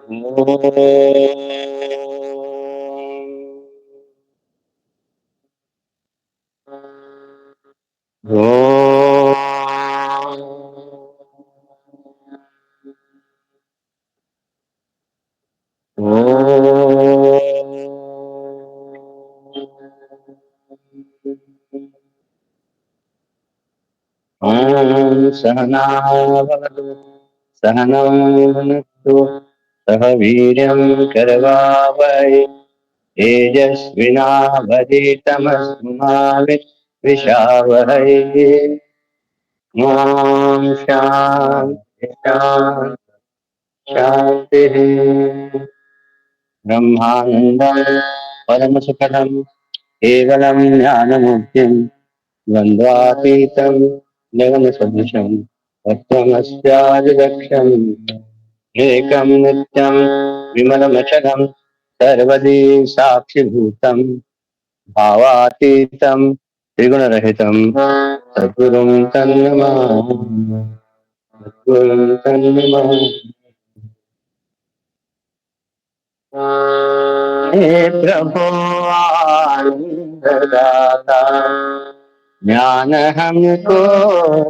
सहना भवतु सहनौ भुनक्तु सह वीर्यं करवावहै तेजस्विनावधीतमस्तु मा विद्विषावहै। ॐ शान्ति शान्ति शान्तिः। ब्रह्मानन्दं परमसुखदं केवलं ज्ञानमुक्तिं द्वन्द्वातीतं गगनसदृशं तत्त्वमस्यादिलक्ष्यम् एकं नित्यं विमलमचलं सर्वदी साक्षिभूतं भावातीतं त्रिगुणरहितं सद्गुरुं तन्नमामि। सद्गुरुं तन्नमामि। हे प्रभो आनन्ददाता ज्ञान हमको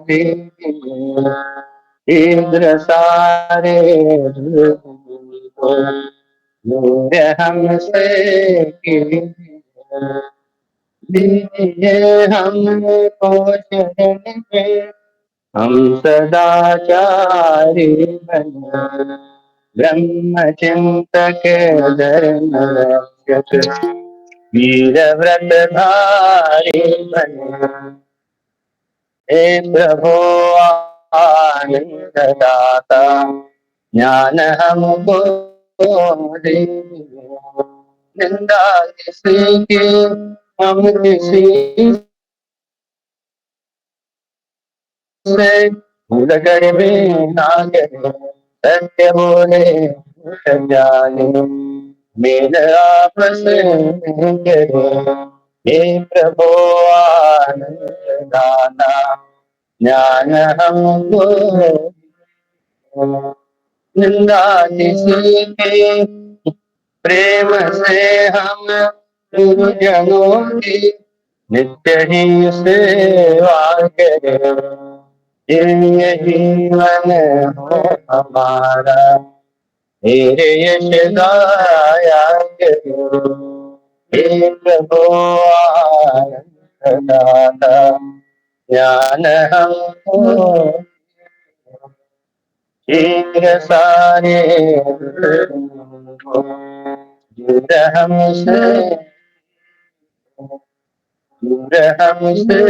दीजिए इंद्र सारे दूर हमसे दीजिए हमको शरण में हम सदाचारी बने ब्रह्मचिंतक धर्म रक्षक वीर व्रत धारी बने। हे प्रभु आनंद दाता ज्ञान हमको दीजिए निंदा किसी की हम किसी से भूल कर भी ना करे सत्य बोले झूठ जाने मेल आपस में करे। हे प्रभु आनंद दाता ज्ञान हमको निंदा किसी के प्रेम से हम गुरुजनों की नित्य ही सेवा करें यही मन हो हमारा तेरे यश गाया करो। हे प्रभु आनंद दाता ज्ञान हमको शीघ्र सारे दूर हमसे दूर हमसे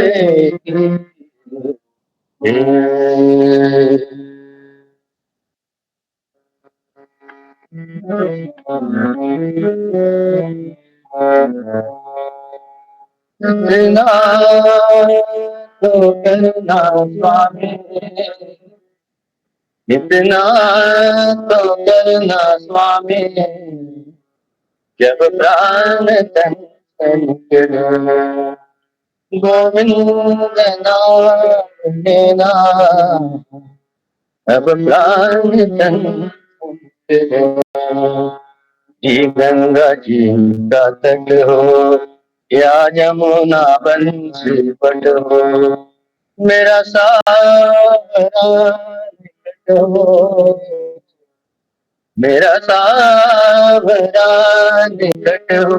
इतना तो करना स्वामी इतना तो करना स्वामी जब प्राण तन निकले गोविंद नाम लेना अब प्राण तन निकले। जी गंगा जी का तट हो या जमुना बंसी पट हो मेरा सावरा निकट हो मेरा सावरा निकट हो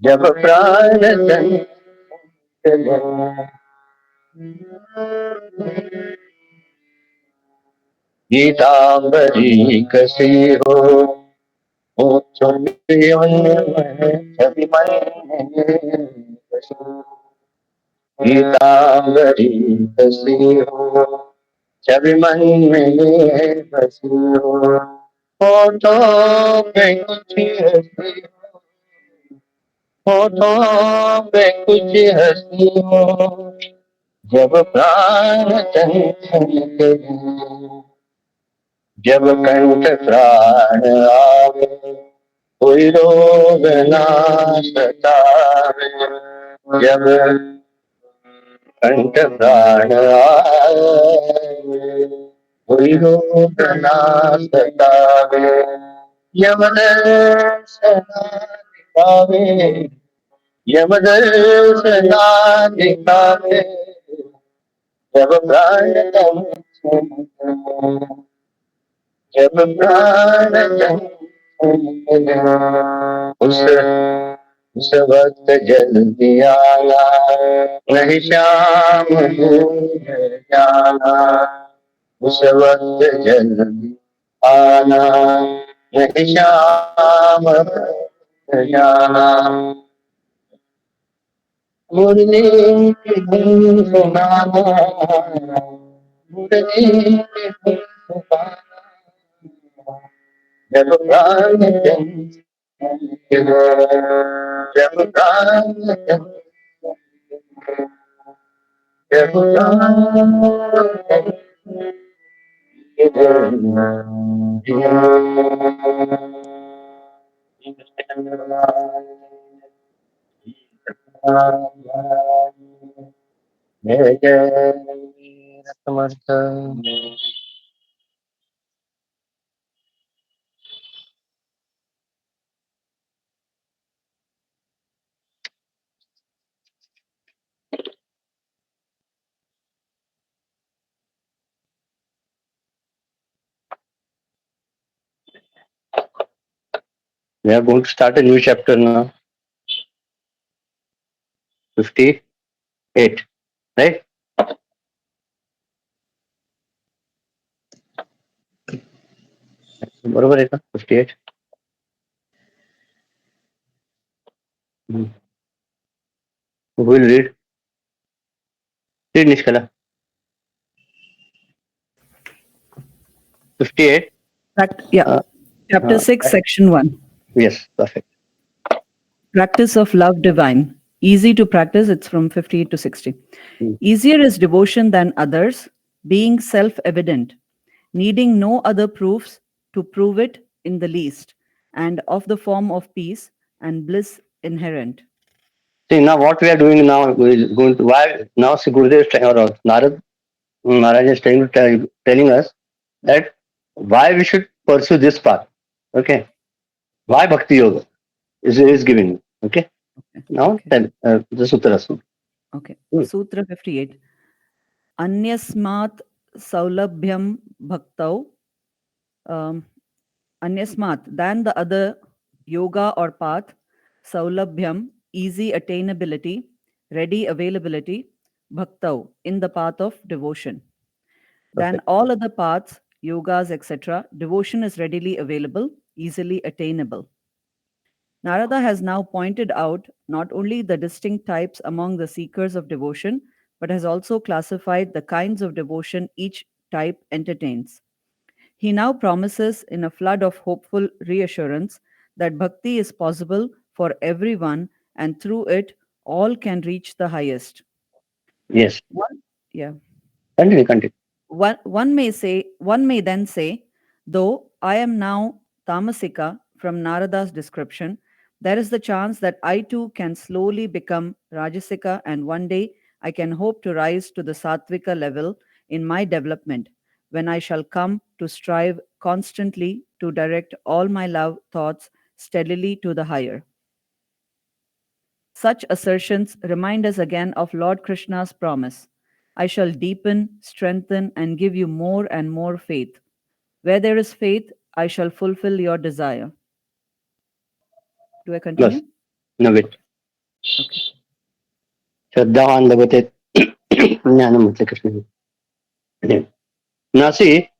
जब प्राण तन चले। गीतांबरी कसी हो छवि मन में गीतांबरी कसी हो छवि मन में बसी हो होठों पे कुछ हंसी होठों पे कुछ हंसी हो जब प्राण तन निकले जब कंठ प्राण आवे कोई रोग ना सतावे जब कंठ प्राण आवे कोई रोग ना सतावे, यमदर्शना दिखावे, यमदर्शना दिखावे, जब प्राण तन छूटे, जब प्राण तन छूटे, उस उस वक्त जल्दी आना, नहीं श्याम दूर जाना, उस वक्त जल्दी आना, नहीं श्याम दूर जाना, मुरली की धुन सुनाना, मुरली की धुन सुनाना, जब प्राण चले, जब प्राण चले, जब प्राण जय जय समर्थ. We are going to start a new chapter now. 58, right? बरोबर आहे का? 58. Who will read? Read, Nishkala. 58. Chapter 6, Section 1. Yes, perfect. Practice of love divine. Easy to practice, it's from 58 to 60. Easier is devotion than others, being self-evident, needing no other proofs to prove it in the least, and of the form of peace and bliss inherent. See, now what we are doing now is going to, why now Sri Gurudev is or Narad Maharaj is telling us that why we should pursue this path. Okay. Why Bhakti Yoga is giving. Okay. Now tell the Sutras. Okay. Sutra 58. Anyasmat saulabhyam bhaktau. Anyasmat, than the other yoga or path, saulabhyam, easy attainability, ready availability, bhaktau, in the path of devotion. Than all other paths, yogas, etc., devotion is readily available, easily attainable. Narada has now pointed out not only the distinct types among the seekers of devotion, but has also classified the kinds of devotion each type entertains. He now promises, in a flood of hopeful reassurance, that bhakti is possible for everyone and through it all can reach the highest. Yes. Yeah. Continue. One may then say, though I am now Tamasika from Narada's description, there is the chance that I too can slowly become Rajasika and one day I can hope to rise to the Sattvika level in my development when I shall come to strive constantly to direct all my love thoughts steadily to the higher. Such assertions remind us again of Lord Krishna's promise: I shall deepen, strengthen, and give you more and more faith. Where there is faith, I shall fulfill your desire. Do I continue? Yes. No, wait. Okay. Shraddhavan Lagate Jnanam Mutla Krishna. Now see,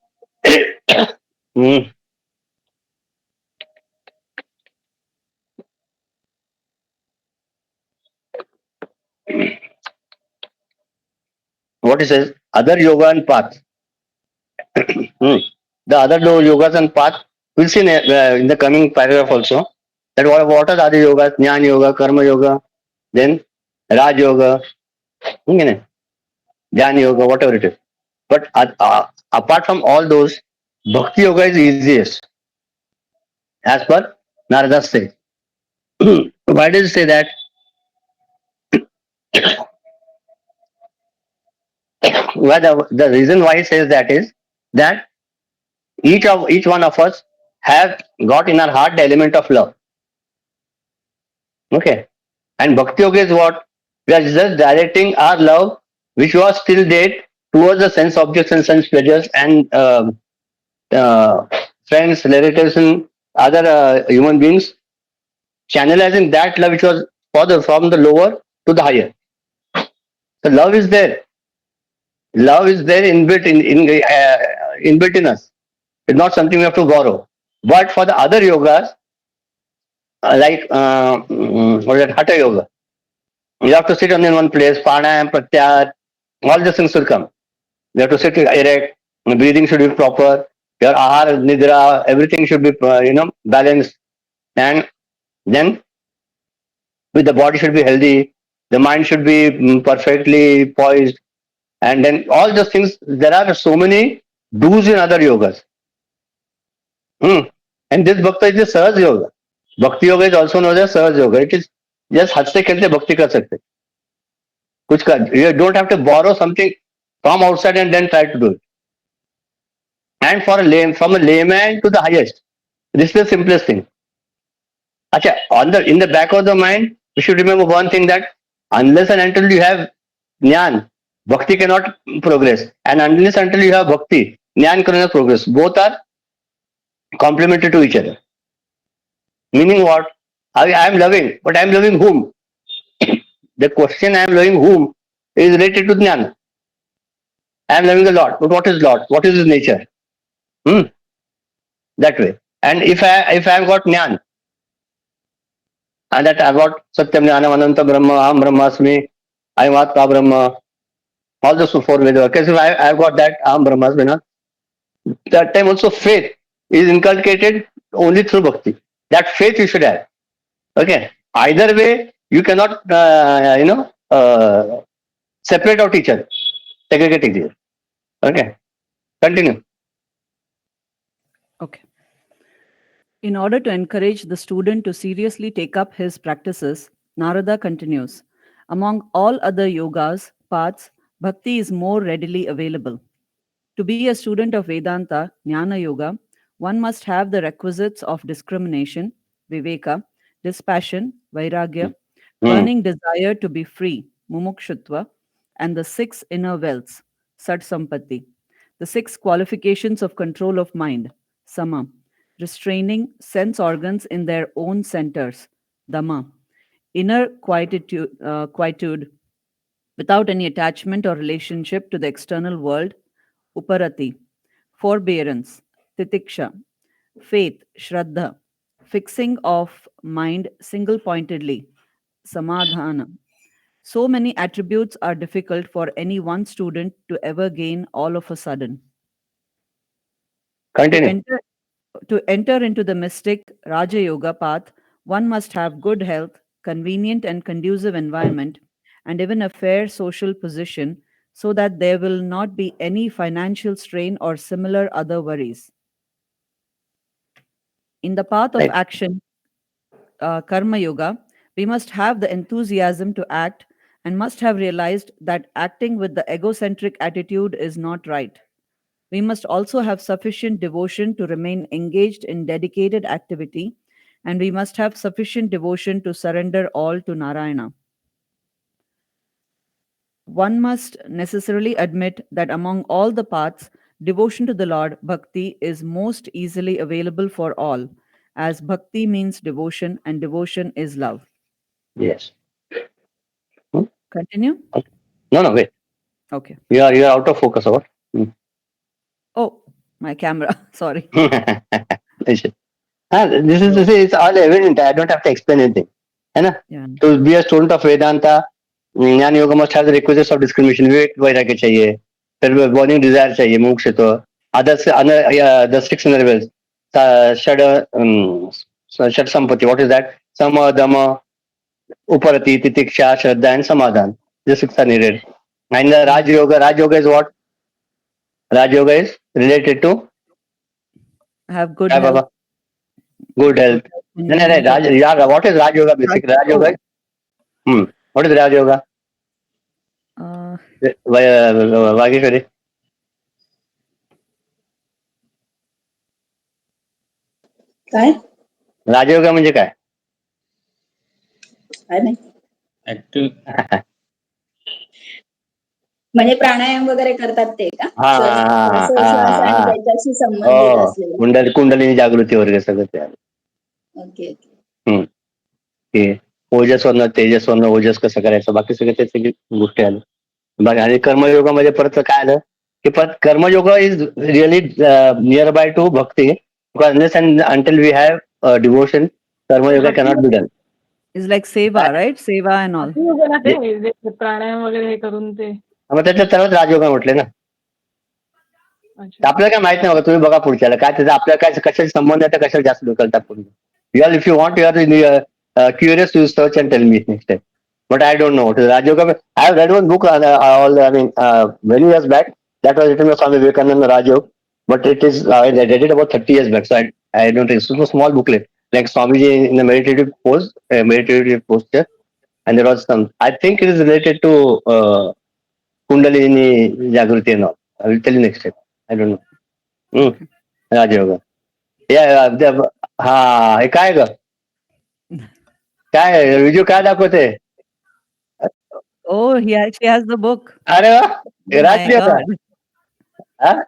what it says, other yoga and path. The other yogas and path, we'll see in the coming paragraph also, that what are the other yogas, Jnana Yoga, Karma Yoga, then Raj Yoga, Dhyan Yoga, whatever it is. But apart from all those, Bhakti Yoga is easiest, as per Narada says. Why does it say that? Well, the reason why he says that is that each one of us have got in our heart the element of love. Okay. And Bhakti Yoga is what? We are just directing our love, which was till date, towards the sense objects and sense pleasures and uh, friends, relatives, and other human beings, channelizing that love which was from the lower to the higher. So love is there. Love is there inbuilt in us. It's not something we have to borrow. But for the other yogas, what is it, Hatha Yoga, you have to sit only in one place. Pranayam, Pratyahar, all these things will come. You have to sit erect. Breathing should be proper. Your ahar, nidra, everything should be balanced. And then with the body should be healthy. The mind should be perfectly poised. And then all those things. There are so many do's in other yogas. Hmm. And this bhakti is the Sahaj Yoga. Bhakti Yoga is also known as Sahaj Yoga. It is just हंसते खेलते भक्ति कर सकते. कुछ कर. You don't have to borrow something from outside and then try to do it. And from a layman to the highest, this is the simplest thing. Acha, in the back of the mind, you should remember one thing, that unless and until you have jnana, bhakti cannot progress. And unless until you have bhakti, jnana cannot progress. Both are complementary to each other. Meaning what? I am loving, but I am loving whom? The question, I am loving whom, is related to jnana. I am loving the Lord, but what is Lord? What is his nature? Hmm? That way. And if I have got jnana, and that I got Satyam Jnanam Ananta Brahma, Aham Brahmasmi, I am Atma Brahma, all those four Vedas. Because if I have got that Aham Brahmasmi, na, that time also faith is inculcated only through bhakti. That faith you should have. Okay. Either way, you cannot, separate out each other, segregate each other. Okay. Continue. Okay. In order to encourage the student to seriously take up his practices, Narada continues, among all other yogas, paths, bhakti is more readily available. To be a student of Vedanta, Jnana Yoga, one must have the requisites of discrimination, viveka, dispassion, vairagya, Hmm. burning desire to be free, mumukshutva, and the six inner wealths, sat sampatti, the six qualifications of control of mind, sama, restraining sense organs in their own centers, dhamma, inner quietude without any attachment or relationship to the external world, uparati, forbearance, titiksha, faith, shraddha, fixing of mind single pointedly, samadhana. So many attributes are difficult for any one student to ever gain all of a sudden. To Continue. enter, to enter into the mystic Raja Yoga path, one must have good health, convenient and conducive environment, and even a fair social position so that there will not be any financial strain or similar other worries. In the path of Right. action, Karma Yoga, we must have the enthusiasm to act and must have realized that acting with the egocentric attitude is not right. We must also have sufficient devotion to remain engaged in dedicated activity, and we must have sufficient devotion to surrender all to Narayana. One must necessarily admit that among all the paths, devotion to the Lord, bhakti, is most easily available for all, as bhakti means devotion and devotion is love. Yes. Hmm? Continue? Okay. No, no, wait. Okay. You are out of focus, or what? Oh, my camera. Sorry. Hmm. This is it's all evident. I don't have to explain anything. है ना? Yeah. To be a student of Vedanta, ज्ञान योग must have the requisites of discrimination. विवेक वैराग्य चाहिए, फिर burning desire चाहिए, मुमुक्षुत्व, the six inner wells, षड षड संपत्ति. What is that? Sama, dhamma, uparati, titiksha, shraddha, and samadhan. The six are needed. And the Raj Yoga is what? Raj Yoga is related to Have good क्या health, Baba? Good health. good No, no, no. convenient. What is Raj Yoga Raj- basically? Raj Yoga oh, is, what is Raj Yoga? uh, Vageshwari. काय राजयोगा म्हणजे काय? काय नाही active म्हणजे प्राणायाम वगैरे करतात ते का? हा हा श्वास आणि हा त्याच्याशी संबंधित हो, असलेलं. कुंडलिनी जागृती वगैरे सगळं ते आहे. Okay okay. हम्म. ते ओजस्वरनं तेजस्वरनं ओजस कसं करायचं, बाकी सगळे ते सगळी गोष्टी आल्या. बघा, आणि कर्मयोगामध्ये परत काय आलं की परत karmayoga is really near by to bhakti, unless and until we have devotion, karmayoga cannot be done. Is like seva, right? Seva and all. भक्ती योगाला ते जे प्राणायाम वगैरे हे करून ते मग त्याच्यात सर्वच राजयोगा म्हटले ना. अच्छा आपल्याला काय माहित नाही बघा, तुम्ही बघा पुढच्याला काय त्याचा आपल्याला काय कशाशी संबंध आहे, तर कशाला जास्त डोक्याला टाकून. Your if you want your curious you search and tell me next time. But I don't know what is Raj Yoga. I have read one book many years back. That was written by Swami Vivekananda, Raj Yoga. But it is I read it about 30 years back. So I don't think it's a small booklet like Swamiji in a meditative posture, and there was some. I think it is related to Kundalini Jagruti and all. I will tell you next time. I don't know. Okay. Raj Yoga. हा, हे काय ग? काय video काय दाखवते? Oh, she has the book. अरे वा, My Rajyoga. God. हाँ?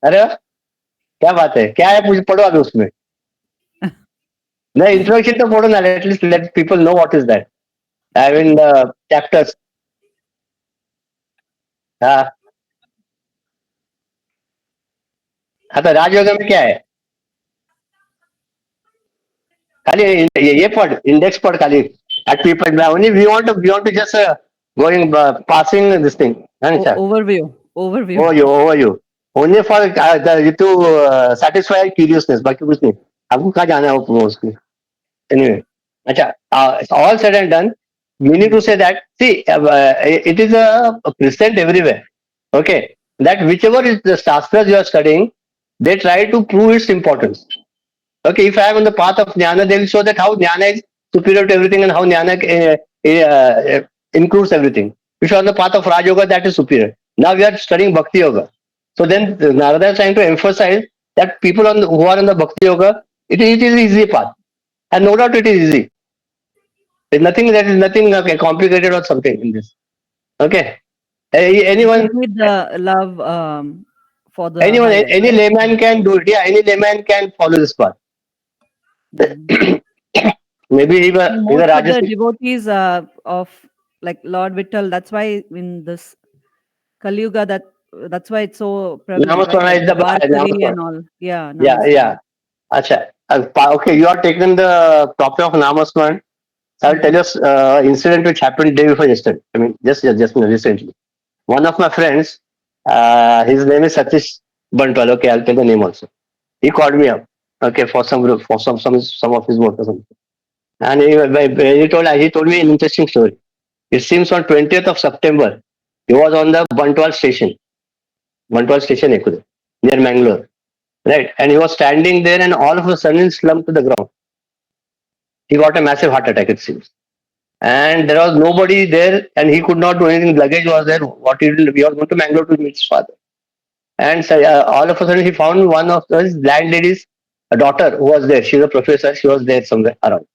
अरे वाह! क्या बात है, क्या है, मुझे पढ़ो अभी उसमें. नहीं, इंट्रोडक्शन तो पढ़ो ना, at least let people know what is that. I mean chapters. हाँ, हाँ, तो राजयोगा में क्या है? खाली ये पढ़, इंडेक्स पढ़ खाली. At people only we want to just going passing this thing. अच्छा. Overview. Overview. Over you only for to satisfy curiousness, बाकी कुछ नहीं. आपको कहाँ जाना है वो उसके. Anyway, acha, all said and done, meaning to say that, see, it is present everywhere. Okay, that whichever is the shastras you are studying, they try to prove its importance. Okay, if I am on the path of jnana, they will show that how jnana is superior to everything and how jnana includes everything. If you are on the path of Raj Yoga, that is superior. Now we are studying Bhakti Yoga. So then Narada is trying to emphasize that people who are on the Bhakti Yoga, it is easy path. And no doubt it is easy. There is nothing okay, complicated or something in this. Okay. You Anyone, just need the love for the highest. any layman can do it. Yeah, any layman can follow this path. Mhm. Maybe he's And a most of the Rajasi. devotees of like Lord Vittal, that's why in this Kali Yuga that's why it's so prevalent, right? Namaswara Like is the Varkari Namaswara. and all. Yeah, Yeah, Namaswara. yeah. Acha. Okay, you are taking the topic of Namaswaran. So I will tell you incident which happened day before yesterday. I mean, just recently. One of my friends, his name is Satish Bantwal. Okay, I'll tell the name also. He called me up. Okay, for some of his work or something. And he told me an interesting story. It seems on 20th of September, he was on the Bantwal station Ekure, near Mangalore. Right. And he was standing there and all of a sudden slumped to the ground. He got a massive heart attack, it seems. And there was nobody there and he could not do anything. Luggage was there. What he did, he was going to Mangalore to meet his father. And so, all of a sudden he found one of his landlady's daughter who was there. She's a professor. She was there somewhere around.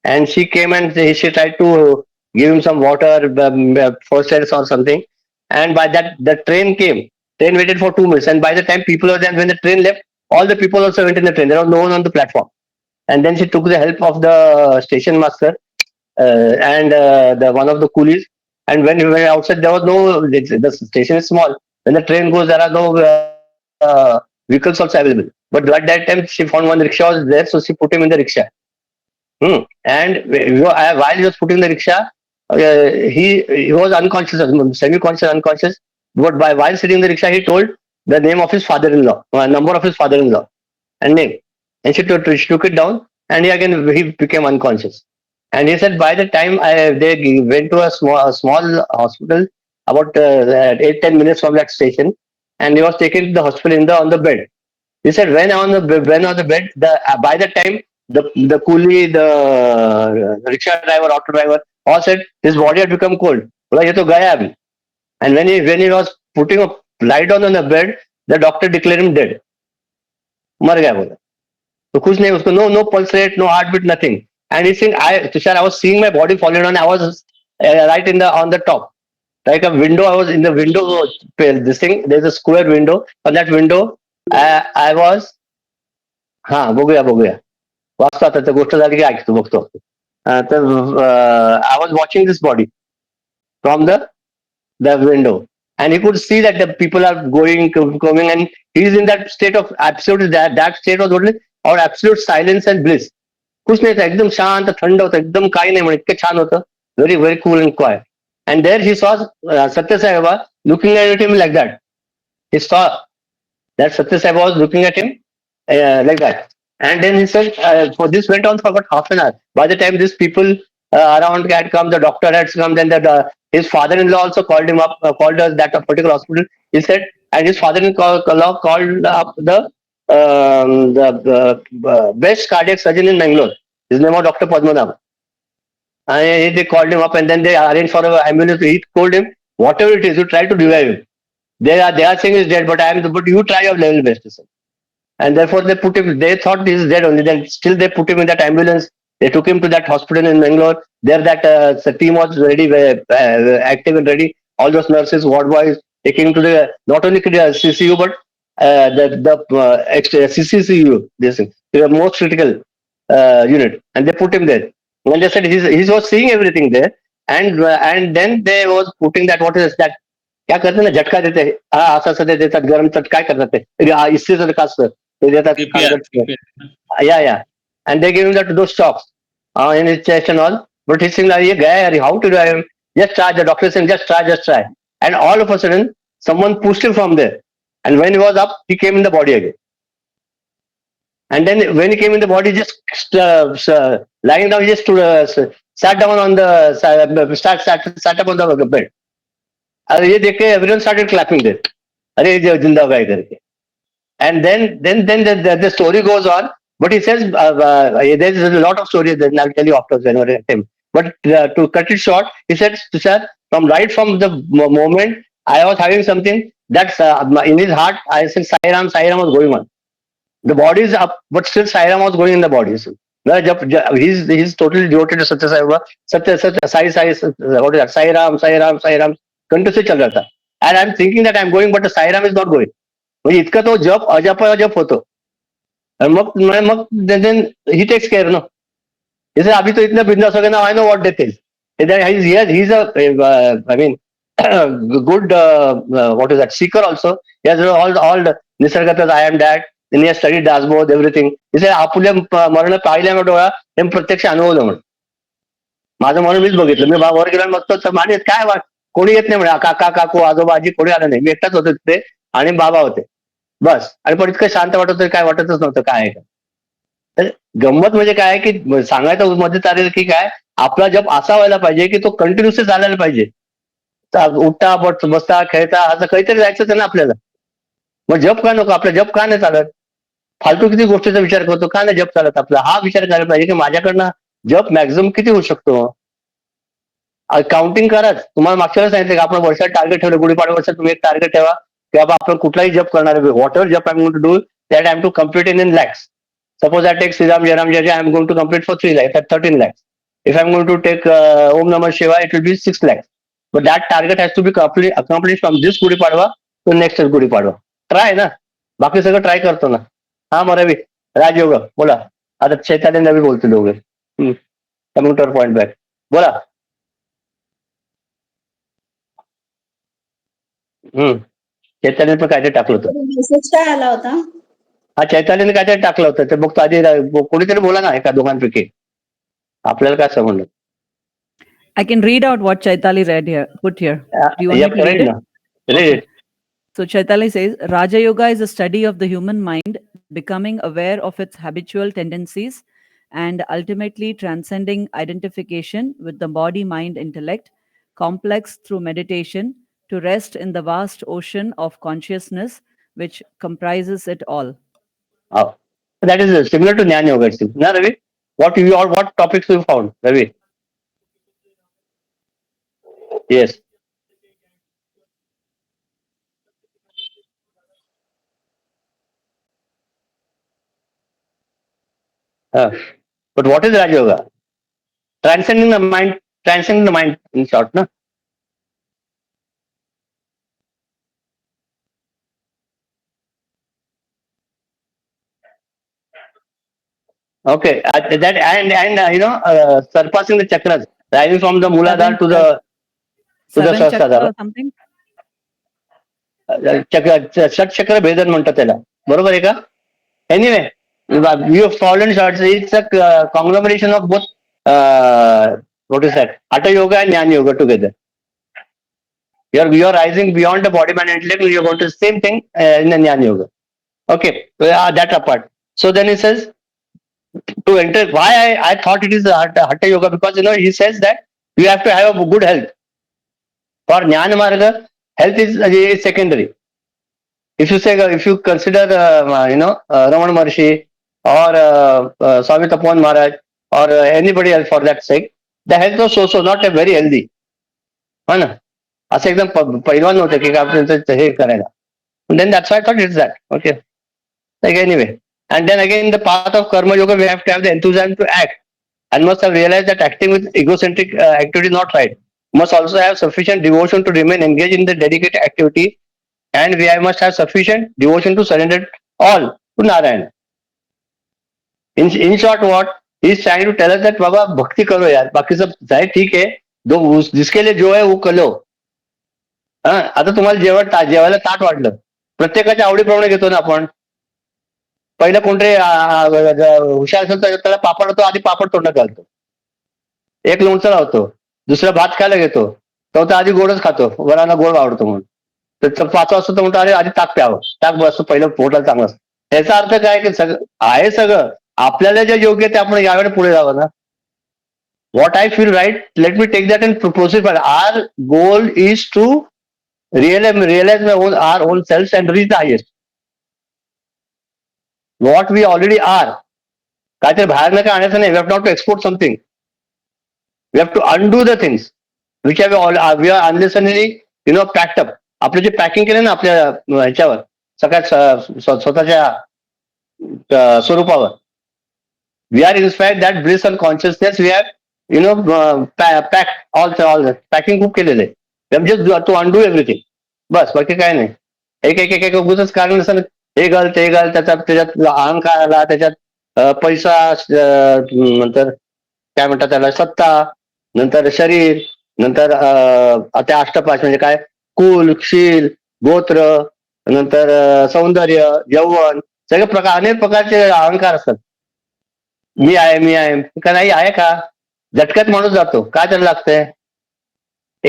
And she came and she tried to give him some water, first aids or something. And by that, the train came. Train waited for 2 minutes. And by the time people were there, when the train left, all the people also went in the train. There was no one on the platform. And then she took the help of the station master and the one of the coolies. And when we were outside, there was no. The station is small. When the train goes, there are no vehicles also available. But at that time, she found one rickshaw was there, so she put him in the rickshaw. And while he was putting the rickshaw, he was unconscious, semi-conscious, unconscious. But while sitting in the rickshaw, he told the name of his father-in-law, number of his father-in-law, and name. And she took it down, and he became unconscious. And he said by the time they went to a small hospital about 8-10 minutes from that station, and he was taken to the hospital on the bed. He said when on the bed, by the time the coolie, the rickshaw driver, auto driver, all said his body had become cold. बोला ये तो गया अभी. And when he was putting a lie down on the bed, the doctor declared him dead. मर गया बोला. तो कुछ नहीं उसको, no pulse rate, no heartbeat, nothing. And he's saying, Tushar, I was seeing my body falling down. I was right on the top, like a window. I was in the window. This thing, there's a square window. On that window, I was. हा बघूया वाचतो आता त्या गोष्ट झाली की ऐकतो बघतो. तर I was watching this body from the window, and he could see that the people are going coming, and he is in that state of absolute, that state was only or absolute silence and bliss. कुछ नाही था, एकदम शांत थंड होतं, एकदम काही नाही म्हणे, इतकं छान होतं, very very cool and quite. And there he saw Satya Sai Baba looking at him like that. He saw that Satya Sai Baba was looking at him like that. And then he said, for this went on for about half an hour. By the time these people around had come, the doctor had come, then his father-in-law also called him up, called us that particular hospital. He said, and his father-in-law called up the best cardiac surgeon in Bangalore. His name was Dr. Padmanabh. And they called him up, and then they arranged for an ambulance. He told him, whatever it is, you try to revive him. They are saying he's dead, but you try your level best. And therefore they put him, they thought he is dead only, then still they put him in that ambulance. They took him to that hospital in Bangalore. There that the team was ready, active and ready. All those nurses, ward boys, taking him to the, not only the CCU, but CCCU, this thing, the most critical unit. And they put him there. And they said he was seeing everything there. And then they was putting that, what is that? क्या करते ना, झटका देते, असं असं ते देतात, गरम तर काय करतात ते, इससे का असतं ते देतात, या and they give him that those shocks in his chest and all. But he's saying, ये गया यार, how to do him? Just try. The doctor saying, just try. And all of a sudden, someone pushed him from there. And when he was up, he came in the body again. And then when he came in the body, just lying down, he just sat down on the sat up on the bed. अरे ये देख के everyone started clapping there. अरे ये जिंदा हो गया इधर के. And then the story goes on, but he says there is a lot of stories that I'll tell you after whenever I time. But to cut it short, he said, Tushar, from the moment I was having something that's in his heart, I said Sai Ram was going on. The body is up, but still Sai Ram was going in the body. So, he's totally devoted to Satya Sai Baba. Satya Sai, what is that? Sai Ram continuously चल रहा था. And I'm thinking that I'm going, but Sai Ram is not going. म्हणजे इतका तो जप अजप होतो. आणि मग then he takes care, no. He said, अभी तो इतना बिंदास हो गया, now I know what death is. He's a I mean good what is that, seeker also. He has all the Nisargatas, I am that. Then he has studied Dasbodh, everything. He said, आपल्या मरण पाहिल्या डोळा हे प्रत्यक्ष अनुभवलं म्हणून. माझं म्हणून मीच बघितलं, मी वर गेला बघतो माने काय कोणी येत नाही म्हणे, काका काकू आजोबा आजी कोणी आलं नाही, मी एकटाच होतो तिथे आणि बाबा होते बस. आणि पण इतकं शांत वाटत होतं, काय वाटतच नव्हतं काय आहे का. तर गंमत म्हणजे काय की सांगायचं मध्ये चालेल की काय, आपला जप असा व्हायला पाहिजे की तो कंटिन्युअसली चालायला पाहिजे. उठता बसता खेळता असं काहीतरी जायचं आहे ना आपल्याला. मग जप का नको, आपला जप का नाही चालत, फालतू किती गोष्टीचा विचार करतो, का नाही जप चालत आपला, हा विचार करायला पाहिजे की माझ्याकडनं जप मॅक्झिमम किती होऊ शकतो. काउंटिंग कराच. तुम्हाला मागच्या वेळेस सांगितलं की आपण वर्षात टार्गेट ठेवलं, गुढीपाडवा वर्षात तुम्ही एक टार्गेट ठेवा की बाबा आपण कुठलाही जप करणार आहे, whatever jap I am going to do that I am to complete in lakhs. Suppose I take Sriram Jairam Jai, I am going to complete for 3 lakhs, at 13 lakhs. If I am going to take Om Namah Shiva, it will be 6 lakhs. But that target has to be accomplished from this Gudi Padwa to next Gudi Padwa. Try ना, बाकी सगळं try करतो ना. हा मरावी राजयोग बोला. आता चैतन्य नवी बोलतो दोघे. कम्प्युटर पॉइंट बॅक बोला. चैतन्य पण काहीतरी टाकलं होतं. मेसेज काय आला होता? हा चैतन्याने काहीतरी टाकलं होतं ते बघतो आधी, कोणीतरी बोला ना एका दोघांपैकी, आपल्याला काय समजलं. I can read out what Chaitali put here. Do you want me to read it? Read it. So Chaitali says, Raja Yoga is a study of the human mind, becoming aware of its habitual tendencies and ultimately transcending identification with the body, mind, intellect, complex through meditation, to rest in the vast ocean of consciousness which comprises it all. Oh, that is similar to Jnana Yoga. Na Ravi? What topics you found, Ravi? Yes. But what is Raj Yoga? Transcending the mind in short, no? Okay, that and surpassing the chakras, rising from the Muladhara to the seven chakra Sahasrara. or something. षट चक्र भेदन म्हणतात त्याला, बरोबर आहे का? Anyway, you have fallen short. It's a conglomeration of both. What is that? Hatha yoga and Jnana yoga together. You're rising beyond the body, mind, and intellect. You're going to the same thing in the Jnana yoga. Okay, so that apart. So then he says to enter. Why I thought it is Hatha yoga, because he says that you have to have a good health. For Jnana marga, health is secondary. If you consider Raman Maharshi or Swami Tapovan Maharaj or anybody else for that sake, the health was so not a very healthy. है ना, असं एकदम पैलवान नव्हतं की आपण हे करायला. Then that's why I thought it's that. Okay. Like anyway. And then again, in the path of karma yoga, we have to have the enthusiasm to act and must have realized that acting with egocentric activity is not right. Must also have sufficient devotion to remain engaged in the dedicated activity, and we must have sufficient devotion to surrender all to Narayana. In short, what he is trying to tell us that बाबा भक्ति करो यार, बाकी सब जाए ठीक है, दो जिसके लिए जो है वो करो. आता तुम्हाला जेवायला ताट वाढलं, प्रत्येकाच्या आवडीप्रमाणे घेतो ना आपण. पहिलं कोणतरी हुशार असेल तर त्याला पापड होतो, आधी पापड तोंडात घालतो, एक लोणचं लावतो, दुसरा भात खायला घेतो, चौथा आधी गोडच खातो, वराला गोड आवडतो म्हणून. तर पाचवा असतो तर म्हणतो अरे आधी ताक प्यावं, ताक बसतो पहिलं पोटाला चांगलं असतं. याचा अर्थ काय की सगळं आपल्याला जे योग्य ते आपण यावेळी पुढे जावं ना. What I feel right, let me take that and proceed further. Our goal is to realize our own selves and reach the highest. What we already are. काहीतरी बाहेर नका आणायचं नाही. We have not to export something. We have to undo the things which we are unnecessarily packed up. आपलं जे packing केलं ना आपल्या ह्याच्यावर सगळ्यात स्वतःच्या स्वरूपावर, we are inspired that bliss and consciousness we have packed all that packing खूप केलेलं आहे. We have just to undo everything. बस बाकी काय नाही. एक उगूच कारण असं हे घाल ते घाल, त्याच्यात अहंकार आला, त्याच्यात पैसा, नंतर काय म्हणतात त्याला सत्ता, नंतर शरीर, नंतर त्या अष्टपाश म्हणजे काय, कुल, शील, गोत्र, नंतर सौंदर्य, यौवन, सगळे प्रकार, अनेक प्रकारचे अहंकार असतात. मी आहे का नाही आहे का, झटक्यात माणूस जातो. काय त्याला लागतंय,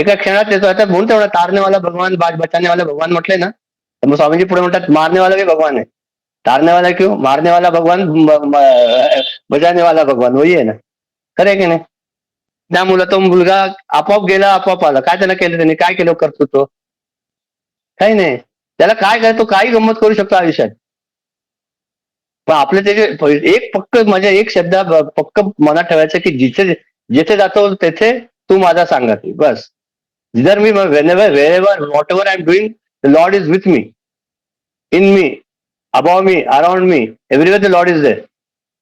एका क्षणात येतो. आता म्हणून तेवढा तारनेवाला भगवान, बचानेवाला भगवान म्हटले ना, तर मग स्वामीजी पुढे म्हणतात मारनेवाला भी भगवान आहे. तारनेवाला क्यों, मारनेवाला भगवान, बचानेवाला भगवान वही आहे ना. खरं आहे की नाही. त्या तो मुलगा आपोआप गेला, आपोआप आला. काय त्याला केलं, त्यांनी काय केलं कर्तृत्व, काही नाही. त्याला काय करतो, काही गंमत करू शकतो आयुष्यात. पण आपलं त्याचे एक पक्क म्हणजे एक शब्द पक्क मनात ठेवायचं की जिथे जातो तेथे तू माझा सांगाती. बस. जर मी wherever whatever I am doing, the Lord is with me, in me, above me, around me, everywhere the Lord is there.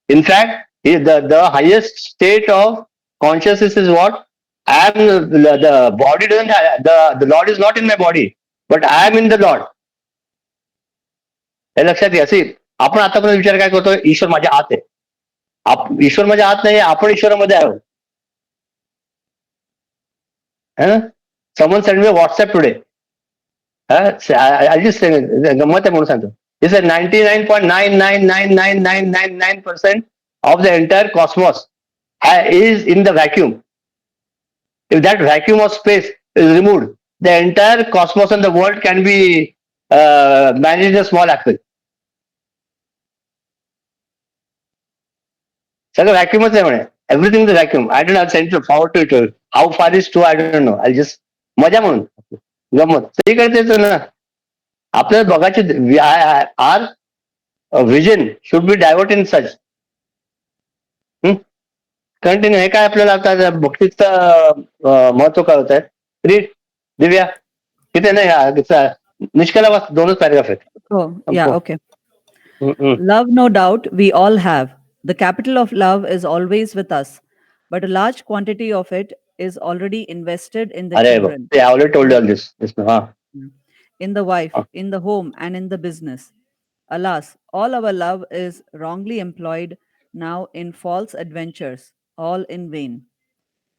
In fact, the highest state of consciousness is what? I am the body doesn't have, the Lord is not in my body, but I am in the Lord. हे लक्षात घ्या. असे आपण आतापर्यंत विचार काय करतो, ईश्वर माझ्या आत आहे. ईश्वर माझ्या आत नाही, आपण ईश्वरामध्ये आहोत. Someone sent me a WhatsApp today. I just गंमत आहे म्हणून सांगतो. He said 99.9999999% of the entire cosmos is in the vacuum. If that vacuum of space is removed, the entire cosmos and the world can be managed a small axis. सगळं व्हॅक्युमच आहे म्हणे. Everything the vacuum. I don't have send to forward to it. How far is true I don't know. I just मजा म्हणून गमत सगळीकडे तेच ना. आपल्याला बघायचे our vision should be divert in such. Continue. हे काय आपल्याला आता भक्तीचं महत्व काय होत आहे. रीड दिव्या किती नाही निष्कला वाच, दोनच पॅरेग्राफ आहेत. Oh, yeah, okay. Love, no doubt, we all have. The capital of love is always with us, but a large quantity of it is already invested in the अरे children, I already told you all this. हाँ. in the wife, in the home, and in the business. Alas, all our love is wrongly employed now in false adventures, all in vain.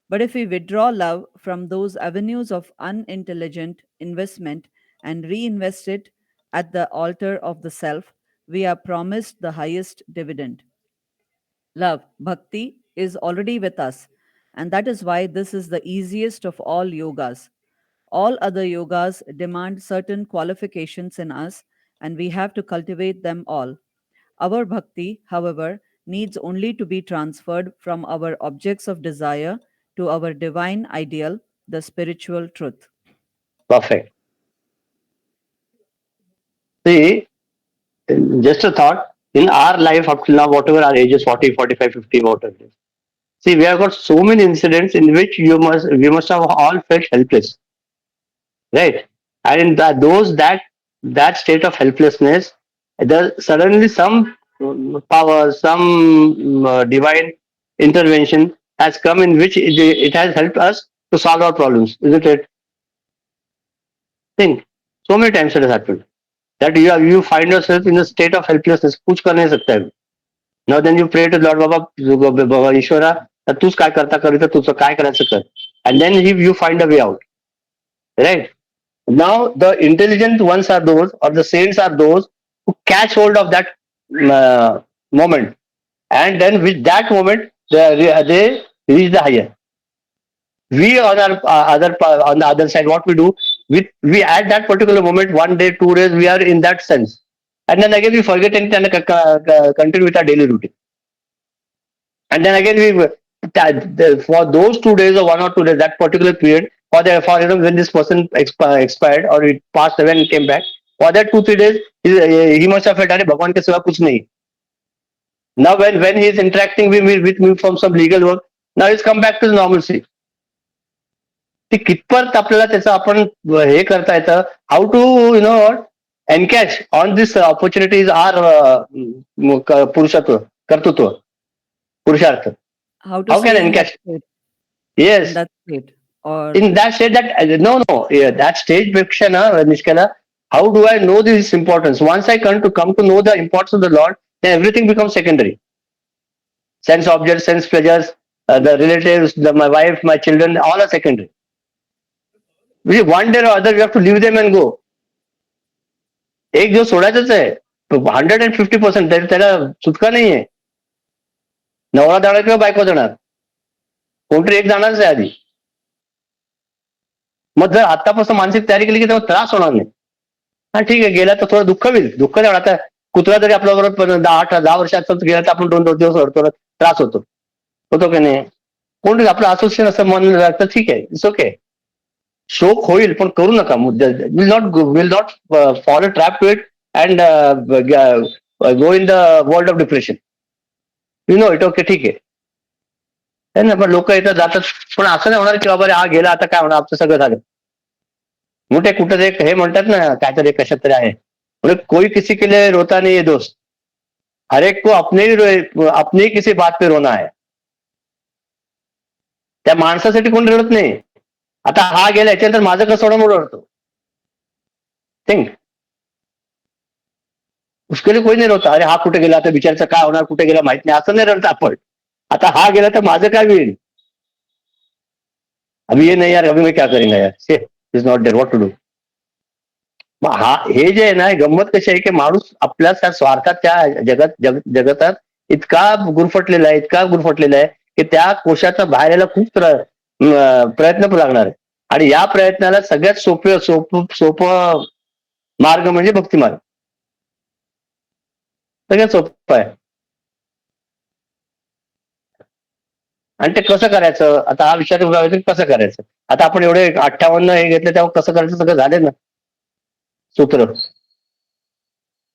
But if we withdraw love from those avenues of unintelligent investment and reinvest it at the altar of the self, we are promised the highest dividend. Love, bhakti, is already with us, and that is why this is the easiest of all yogas. All other yogas demand certain qualifications in us, and we have to cultivate them all. Our bhakti, however, needs only to be transferred from our objects of desire to our divine ideal, the spiritual truth. Perfect. See, just a thought. In our life up till now, whatever our ages, 40, 45, 50, whatever it is. See, we have got so many incidents in which we must have all felt helpless, right? And in that state of helplessness, there suddenly some power, some divine intervention has come in which it has helped us to solve our problems, isn't it? Think so many times it has happened that you find yourself in a state of helplessness. कुछ कर नहीं सकता है. Now then you pray to Lord Baba Ishwara that तूच काय करता कर इथं तुझं काय करायचं कर. And then you find a way out. Right? Now the intelligent ones are those, or the saints are those who catch hold of that moment, and then with that moment they reach the higher. We on our on the other side, what we do, we at that particular moment, 1 day, 2 days, we are in that sense, and then again we forget it and continue with our daily routine. And then again for those 2 days or 1 or 2 days, that particular period, for when this person expired or it passed away and came back, for that 2 3 days he must have felt अरे भगवान के सिवा कुछ नहीं. Now when he is interacting with me from some legal work, now he's come back to the normalcy. ते कितपत आपल्याला त्याचं आपण हे करता येतं, how to encash on this opportunities or पुरुषत्व कर्तृत्व पुरुषार्थ. How to How can stay in that encatch? state, Yes, in that state, or in that state that no, yeah, that stage peksha na Nishkala, how do I know this importance? Once I come to know the importance of the Lord, then everything becomes secondary. Sense objects, sense pleasures, the relatives, my wife, my children, all are secondary. One day or other we have to leave them and go. एक दिवस सोडायचंच आहे. 150% त्याला सुटका नाहीये. नवरा जाणार किंवा बायको जाणार, कोणतरी एक जाणारच आहे आधी. मग जर आतापासून मानसिक तयारी केली की तेव्हा त्रास होणार नाही. हा ठीक आहे, गेला तर थोडं दुःख होईल, दुःख नाही. आता कुत्रा जरी आपल्या बरोबर 10 वर्षात गेला तर आपण 2 दिवस ओढतो, त्रास होतो की नाही. कोण आपलं असोसिएशन असं म्हणलं तर ठीक आहे, इट्स ओके. शोक होईल पण करू नका. Will not follow trap to it and go in the world of depression. It okay, ठीक आहे ना. पण लोक येतात जातात, पण असं नाही होणार की बाबा हा गेला आता काय होणार, आमचं सगळं झालं. मोठे कुठं एक हे म्हणतात ना, काहीतरी कशात तरी आहे, म्हणजे कोई किसी के लिए रोता नहीं है दोस्त, हर एक को अपनी किसी बात पे रोना है. त्या माणसासाठी कोण रडत नाही. आता हा गेला याच्यानंतर माझं कसं होणार म्हणून रडतो. थिंक उसके लिए कोई नाही रोता. अरे हा कुठे गेला, आता विचारचं काय होणार, कुठे गेला माहित नाही, असं नाही रडत आपण. आता हा गेला तर माझं काय होईल. अभी ये नहीं यार, अभी मैं क्या करेंगे यार, से is not there, what to do. हा हे जे आहे ना, गंमत कशी आहे की माणूस आपल्या त्या स्वार्थात त्या जगतात इतका गुरफटलेला आहे की त्या कोशाचा बाहेर यायला खूप प्रयत्न लागणार आहे. आणि या प्रयत्नाला सगळ्यात सोपं मार्ग म्हणजे भक्ती मार्ग. सगळ्यात सोपं आहे. आणि ते कसं करायचं, आता हा विचार कसं करायचं. आता आपण एवढे 58 हे घेतले, तेव्हा कसं करायचं सगळं झाले ना सूत्र.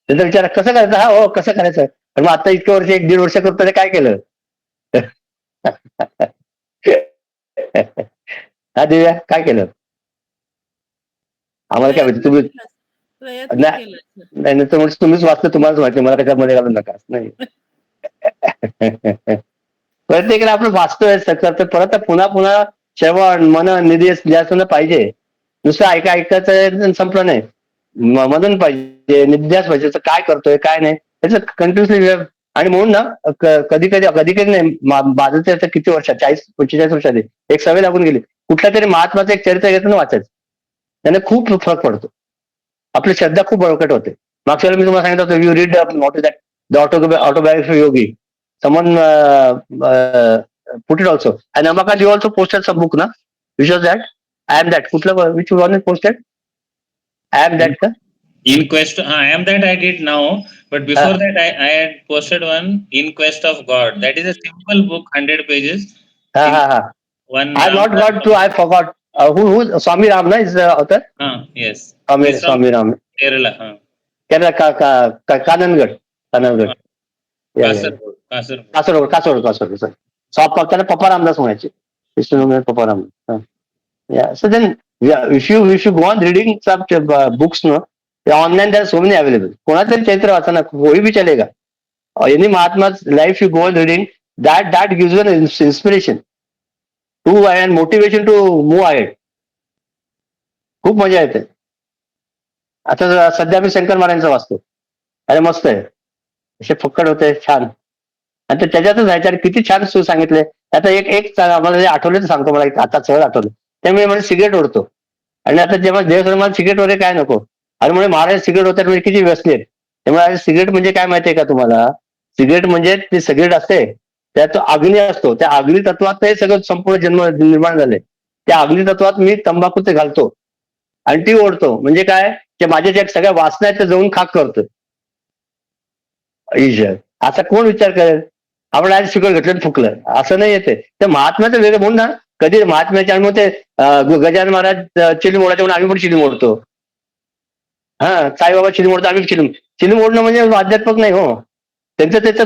त्याचा विचार कसं करायचं, हा हो कसं करायचं. पण मग आता इतकं वर्ष 1-1.5 वर्ष करतो काय केलं. हा दिव्या काय केलं. आम्हाला काय माहिती, तुम्ही प्रयत्न केला. नाही तर तुम्हीच वाचलं, तुम्हालाच माहिती, मला त्याच्यामध्ये घालून नका. नाही प्रत्येकाला आपण वाचतोय करतोय, परत पुन्हा पुन्हा श्रवण मनन निधी ध्यासन पाहिजे. नुसतं ऐकायचं संपलं नाही, मनन पाहिजे, निध्यास पाहिजे. काय करतोय काय नाही त्याचं कंटिन्युअसली. आणि म्हणून ना कधी कधी नाही, माझं तर किती वर्षात 40-45 वर्षात एक सवय लागून गेली. कुठल्या तरी महात्माचं एक चरित्र घेतं ना वाचायचं, त्याने खूप फरक पडतो. आपली श्रद्धा खूप बळकट होते. मागच्या वेळेला मी तुम्हाला सांगितलं होतं, you read the autobiography Yogi. Someone put it also. And Amaka, you also posted some book, na? Which was that? I am that. Which one is posted? I am that. In quest, I am that I did now, but before that I had posted one, In Quest of God. That is a simple book, 100 pages. One. I not got to. I forgot. Who Swami Ram, na, is the author? Yes. Swami Ram. Kerala. Kerala, Kanangad. Kasaragod. त्याला पप्पा रामदास म्हणायचे. विष्णू पप्पा Ramdas. So then, if you go on reading some books, no, online there are so many available. कोणाचं चरित्र वाचा ना, कोई भी चलेगा. Any Mahatma's life you go on reading, that gives you an inspiration to and motivation to move ahead. खूप मजा येते. आता सध्या मी शंकर महाराजांचं वाचतो. अरे मस्त आहे, असे फक्कड होते, छान. आणि त्याच्यातच जायचं. किती छान सांगितले. आता एक मला जे आठवलं तर सांगतो, मला आता सहज आठवलं. त्यामुळे म्हणजे सिगरेट ओढतो. आणि आता जेव्हा देवधर्मात सिगरेट वगैरे काय नको, आणि म्हणजे महाराज सिगरेट होतात म्हणजे किती व्यसनी आहेत. त्यामुळे सिगरेट म्हणजे काय माहितीये का तुम्हाला? सिगरेट म्हणजे ते सिगरेट असते, त्यात अग्नी असतो. त्या अग्नी तत्वात हे सगळं संपूर्ण जन्म निर्माण झाले. त्या अग्नी तत्वात मी तंबाखू ते घालतो आणि ती ओढतो. म्हणजे काय, की माझ्या ज्या सगळ्या वासना आहेत त्या जाऊन खाक करतो. ईश्वर आता कोण विचार करेल? आपण आज सिगरेट घेतलं आणि फुकलं, असं नाही येते. तर महात्म्याचं वेगळं म्हणून ना, कधी महात्म्याच्या आणि मग ते गजानन महाराज चिली मोडायचे म्हणून आम्ही पण चिली मोडतो. साईबाबा चिली मोडतो, आम्ही चिली मोडणं म्हणजे अध्यात्मक नाही हो. त्याचं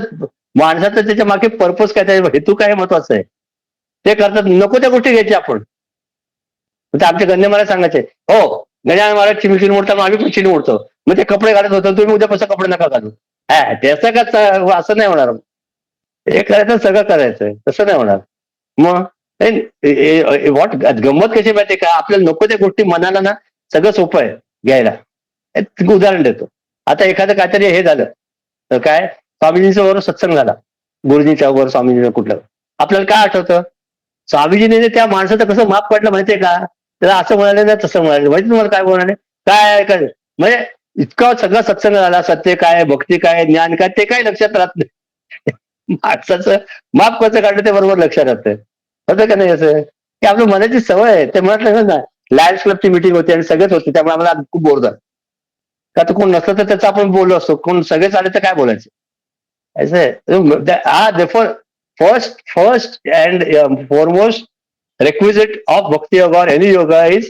माणसाचं त्याच्या मागे पर्पज काय, त्या हेतू काय महत्वाचं आहे. ते करतात. नको त्या गोष्टी घ्यायच्या आपण. आमच्या गंधे महाराज सांगायचे, हो गजानन महाराज चिली मोडतात, आम्ही पण चिली मोडतो. मग ते कपडे घालत होतो, तुम्ही उद्यापासून कपडे नका घालू. त्याचं का असं नाही होणार. हे करायचं सगळं करायचंय, तसं नाही होणार. मग वॉट गंमत कशी माहितीये का, आपल्याला नको त्या गोष्टी मनाला ना सगळं सोपं आहे घ्यायला. एक उदाहरण देतो. आता एखादं काहीतरी हे झालं तर काय, स्वामीजींचा वर सत्संग झाला, गुरुजींच्या वर स्वामीजींचा कुठलं, आपल्याला काय आठवतं? स्वामीजीने त्या माणसाचं कसं माफ काढलं माहितीये का? त्याला असं म्हणाले ना तसं म्हणाले. माहिती तुम्हाला काय म्हणाले? काय म्हणजे इतकं सगळं सत्संग झाला, सत्य काय, भक्ती काय, ज्ञान काय, ते काय लक्षात राहत नाही. माणसाचं माफ कसं काढलं ते बरोबर लक्षात राहतं. होतं का नाही असं? की आपल्या मनाची सवय आहे. ते म्हणत ना, लायन्स क्लबची मिटिंग होती आणि सगळेच होते, त्यामुळे आम्हाला खूप बोर झालं. का तर कोण नसलं तर त्याचं आपण बोललो असतो, कोण सगळेच आले तर काय बोलायचं. असं आहे. First and foremost requisite of bhakti yoga or any yoga is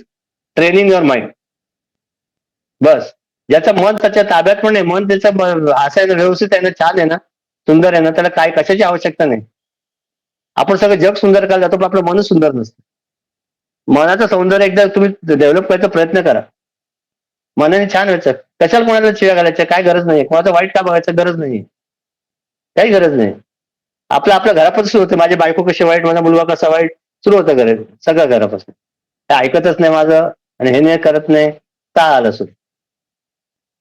training your mind. बस. ज्याचं मन त्याच्या ताब्यात पण आहे, मन त्याचं असं आहे ना, व्यवस्थित आहे ना, छान आहे ना, सुंदर आहे ना, त्याला काय कशाची आवश्यकता नाही. आपण सगळं जग सुंदर करायला जातो, पण आपलं मनच सुंदर नसतं. मनाचं सौंदर्य एकदा तुम्ही डेव्हलप करायचा प्रयत्न करा. मनाने छान व्हायचं. कशाला कोणाला शिव्या घालायच्या, काय गरज नाही. कोणाचं वाईट काय बघायचं गरज नाही, काही गरज नाही. आपल्या घरापासून सुरू होते. माझी बायको कशी वाईट, माझा मुलगा कसा वाईट, सुरू होतं घरात, सगळं घरापासून. ते ऐकतच नाही माझं आणि हे नाही करत नाही, का आलं सुरू.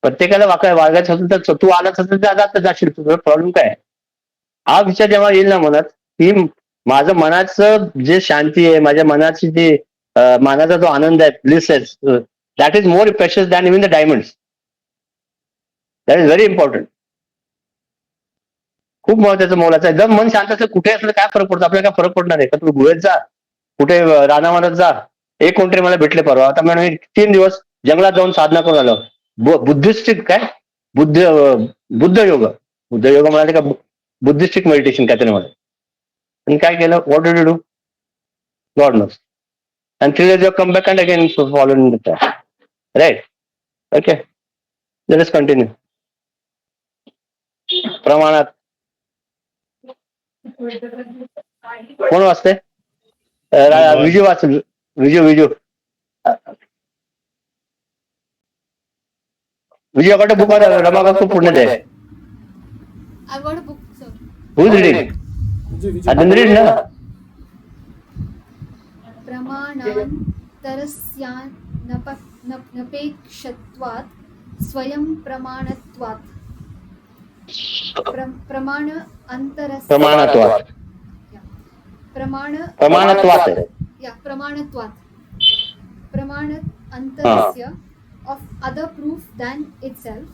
प्रत्येकाला वागायचं असेल तर तू आलाच असेल तर आता जाशील, तुझा प्रॉब्लेम काय. हा विचार जेव्हा येईल ना मनात, की माझं मनाचं जे शांती आहे, माझ्या मनाची जी मनाचा जो आनंद आहे, ब्लिस आहे, that is more precious than even the diamonds. That is very important. खूप महत्वाचं मोलाचं आहे. जर मन शांत असेल, कुठे असलं काय फरक पडतो, आपल्याला काय फरक पडणार आहे का? तुम्ही गुहेत जा, कुठे रानावनात जा. एक कोणतरी मला भेटले परवा. आता मी 3 दिवस जंगलात जाऊन साधना करून आलो. बुद्धिस्टिक काय बुद्ध योग म्हणाले का, बुद्धिस्टिक मेडिटेशन काहीतरी म्हणाले. आणि काय केलं, what did you do, God knows. And 3 days you come back and again follow in the track. Right? Okay. Let us continue. प्रमाणात कोण वाचते? Viju watch. Viju got a book on Ramakrishna Punyadev. I got a book, sir. Who is reading? Adin read na. प्रमाणान्तरस्यानपेक्षत्वात् स्वयं प्रमाणत्वात् प्रमाण अंतरस्य Pramanatvat. Pramanatvat. प्रमाणत्वात् प्रमाण अंतरस्य of other proof than itself,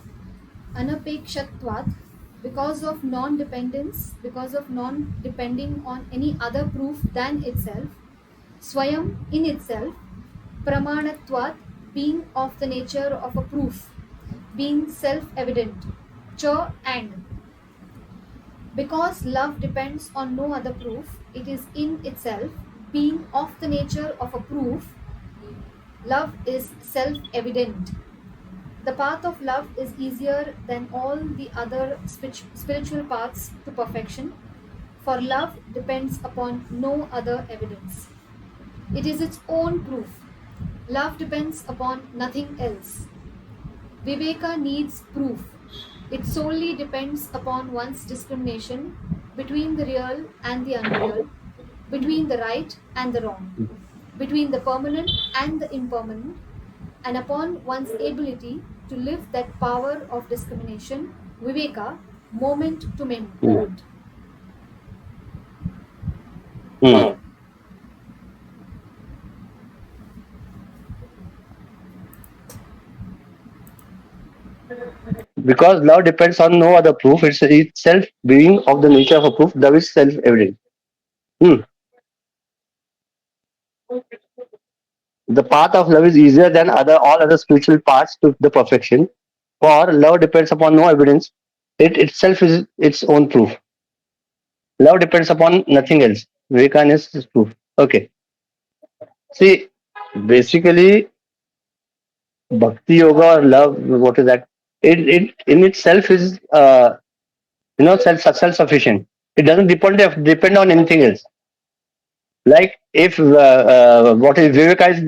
anapekshत्वात् because of non-dependence, because of non-depending on any other proof than itself, swayam in itself, pramanatvat being of the nature of a proof, being self-evident, cha and. Because love depends on no other proof, it is in itself, being of the nature of a proof, love is self-evident. The path of love is easier than all the other spiritual paths to perfection, for love depends upon no other evidence. It is its own proof. Love depends upon nothing else. Viveka needs proof. It solely depends upon one's discrimination between the real and the unreal, between the right and the wrong, between the permanent and the impermanent, and upon one's ability to live that power of discrimination, viveka, moment to moment. Because love depends on no other proof, it's itself being of the nature of a proof, that is self-evident. The path of love is easier than all other spiritual paths to the perfection. For love depends upon no evidence. It itself is its own proof. Love depends upon nothing else. Vivekananda is proof. Okay. See, basically, bhakti yoga or love, what is that? It in itself is self sufficient. It doesn't depend on anything else. Like if what is Viveka is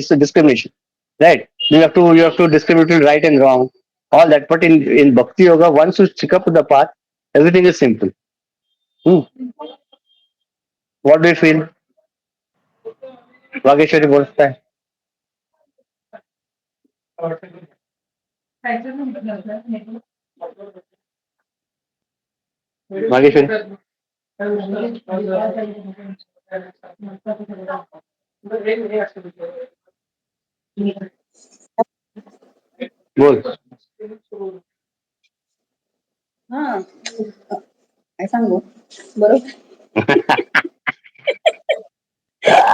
the discrimination, right? You have to discriminate between right and wrong, all that. But in bhakti yoga, once you stick up to the path, everything is simple. Hmm. What do you feel? Vageshwari बोलता है. Vageshwari. बोल. हा काय सांगू बरोबर.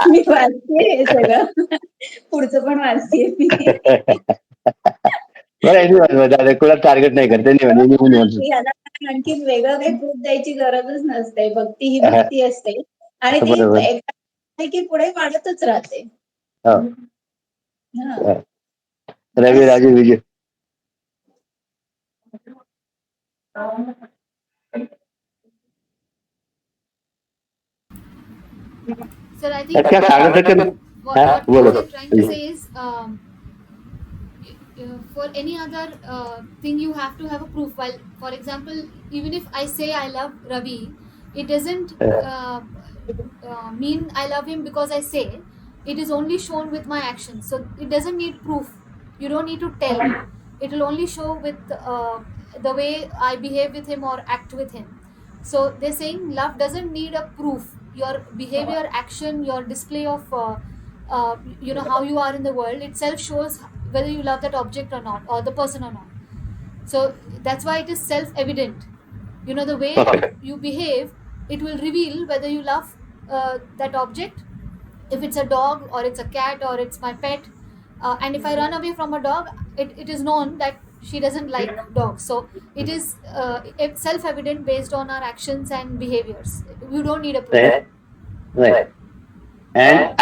मी वाचतेय हे सगळं, पुढचं पण वाचतेय मी. बरं कुला टार्गेट नाही करते याला आणखी वेगळं काही प्रूफ द्यायची गरजच नसते. भक्ती ही भक्ती असते आणि ती एकदा की पुढे वाढतच राहते. रवी राजू विजय. Sir, I think क्या सांगत होते? what you're trying to say is for any other thing you have to have a proof. While, for example, even if I say I love Ravi, it doesn't mean I love him because I say. It is only shown with my actions. So it doesn't need proof. You don't need to tell. It will only show with the way I behave with him or act with him. So they're saying love doesn't need a proof. Your behavior, action, your display of how you are in the world itself shows whether you love that object or not, or the person or not. So that's why it is self-evident. The way you behave, it will reveal whether you love that object. If it's a dog or it's a cat or it's my pet, and if I run away from a dog, it is known that she doesn't like dogs. So it is it's self-evident based on our actions and behaviors. You don't need a proof. Right. And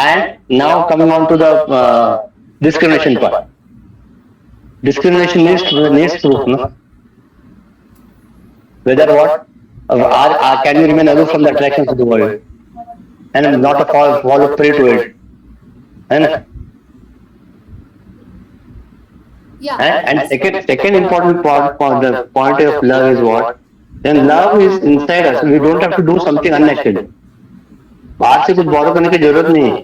now coming on to the discrimination part. Discrimination needs proof, no? Whether what? Can you remain aloof from the attractions of the world and not a fall prey to it? And Yeah. And second important point, the point of love is what? then love is inside us. We don't have to do something unnatural. बाहर से कुछ borrow करने की जरूरत नहीं है.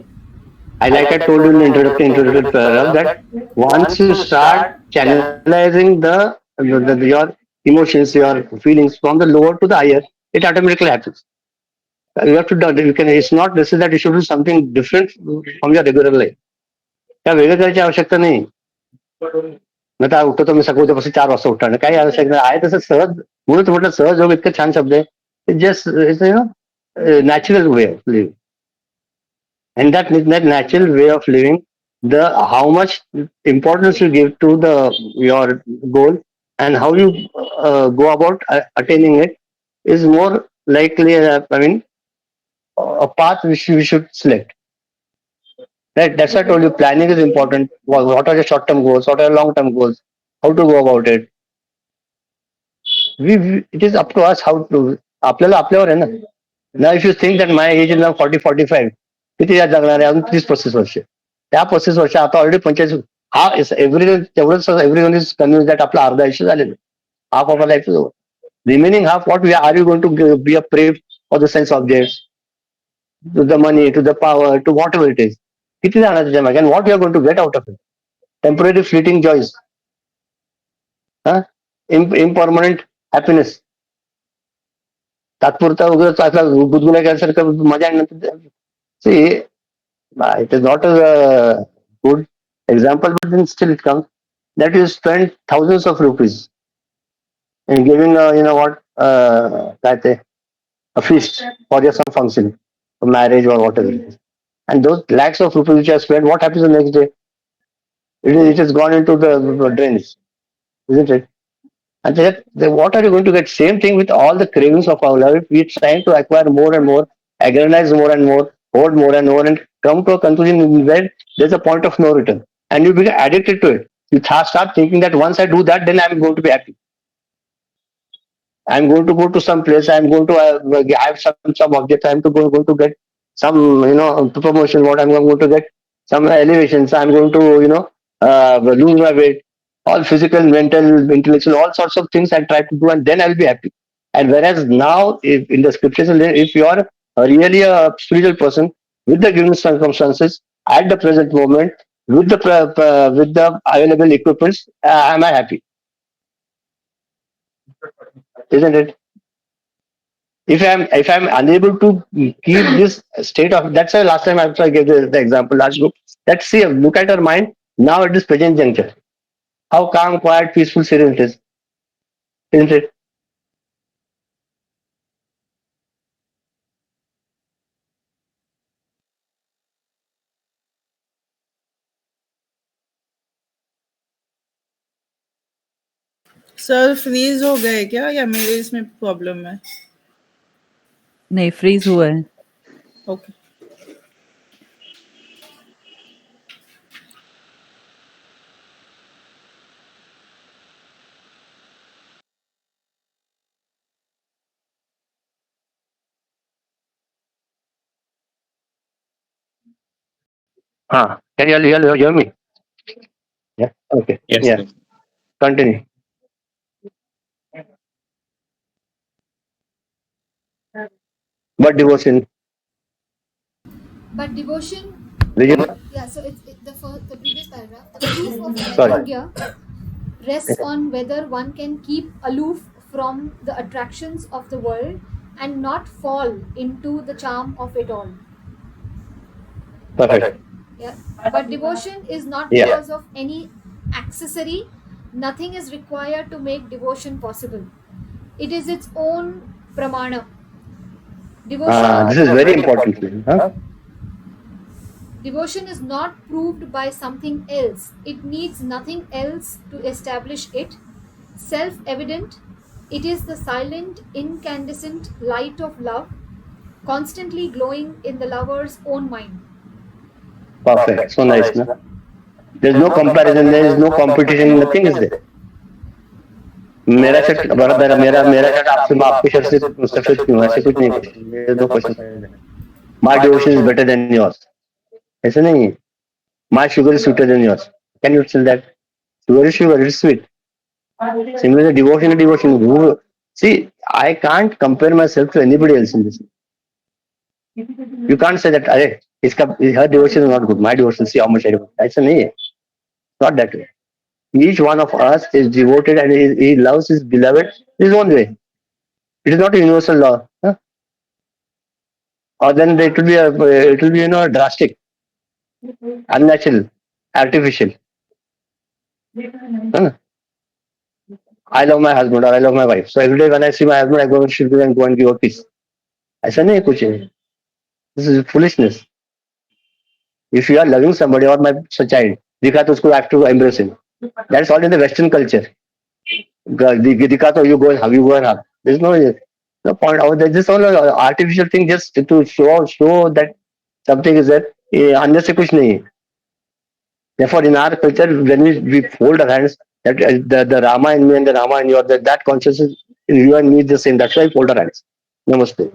I like I told you in the introductory paragraph that once you start channelizing your emotions, your feelings from the lower to the higher, it automatically happens. You have to do. You can. It's not necessary that you should do something different from your regular life. त्या वेगळं करायची आवश्यकता नाही. न तर उठतो मी सकाळी उद्यापासून 4 वाजता उठणार काही आवश्यकता आहे तसं सहज म्हणून म्हटलं सहज योग इतकं छान शब्द आहे just it's natural way of living. And that natural way of living, the how much importance you give to your goal and how you go about attaining it is more likely. A path which we should select. Right? That's why I told you planning is important. What are your short-term goals? What are your long-term goals? How to go about it? It is up to us how to. आपल्याला आपल्यावर आहे ना. Now if you think that my age is now 40-45, किती याद जगणार आहे अजून 30-35 वर्ष. त्या 35 वर्ष आता ऑलरेडी 45 हा तेवढंच एव्हरीवन इज कन्व्हिन्स दॅट आपलं अर्ध आयुष्य झालेलं. Half of life is over. Remaining half what are you going to be a pray for the sense objects, to the money, to the power, to whatever it is. किती जाणार त्याच्या मागे and what you are going to get out of it? Temporary fleeting joys, impermanent happiness. तात्पुरता वगैरे आपला गुदगुल्या केल्यासारखं मजा आहे. See, it is not a good example, but then still it comes that you spend thousands of rupees in giving a feast for your some function, a marriage or whatever it is. And those lakhs of rupees which you have spent, what happens the next day? It has gone into the drains, isn't it? And what are you going to get? Same thing with all the cravings of our life. We're trying to acquire more and more, aggrandize more and more, hold more and more, and come to a conclusion where there's a point of no return. And you become addicted to it. You start thinking that once I do that, then I'm going to be happy. I'm going to go to some place. I'm going to have some object. I'm going to get some promotion. What I'm going to get some elevations. I'm going to lose my weight. All physical, mental, intellectual, all sorts of things I try to do, and then I'll be happy. And whereas now, if in the scriptures, if you are really a spiritual person with the given circumstances at the present moment, with the available equipments, am I happy? Isn't it? If I'm unable to keep this state of, that's why last time I gave the example last group. Let's see, look at our mind now at this present juncture. How calm, quiet, peaceful, serene it is. Isn't it? Sir freeze हो गए क्या या मेरे इसमें problem है? नहीं, freeze हुआ है. Okay. Can you hear me? Yeah. Okay. Yes. Yeah. Sir. Continue. But devotion. But devotion. Vijay? Yeah, so it's the previous paragraph. The proof of Sorry. Vairagya rests on whether one can keep aloof from the attractions of the world and not fall into the charm of it all. Perfect. Yeah, but devotion is not Yeah. because of any accessory. Nothing is required to make devotion possible. It is its own pramana. Devotion. This is very important. Huh? Devotion is not proved by something else. It needs nothing else to establish it. Self-evident, it is the silent, incandescent light of love, constantly glowing in the lover's own mind. Perfect. So nice. No? There's no comparison. There is no competition. Nothing is there. मेरा shirt बराबर मेरा shirt आपके shirt से सफेद क्यों? ऐसे कुछ नहीं. No question. My devotion is better than yours. ऐसे नहीं है. My sugar is sweeter than yours. Can you tell that? Sugar is sweet. Similarly, devotion is devotion. See, I can't compare myself to anybody else in this. You can't say that, her devotion is not good, my devotion, see how much I devote. I say, no, not that way. Each one of us is devoted and he loves his beloved his own way. It is not a universal law. Huh? Or then it will be drastic, unnatural, artificial. Huh? I love my husband or I love my wife. So every day when I see my husband, I go and go and give a kiss. I say, no, kuch nahi. This is foolishness. If you are loving somebody or my child, dikha to usko, I have to embrace him. That's all in the Western culture. Dikha to you go and hug, you go and hug. There's no point. There's just all artificial thing just to show that something is there. अंदर से कुछ नहीं है. Therefore, in our culture, when we fold our hands, that the Rama in me and the Rama in you, that consciousness in you and me is the same. That's why we fold our hands. Namaste.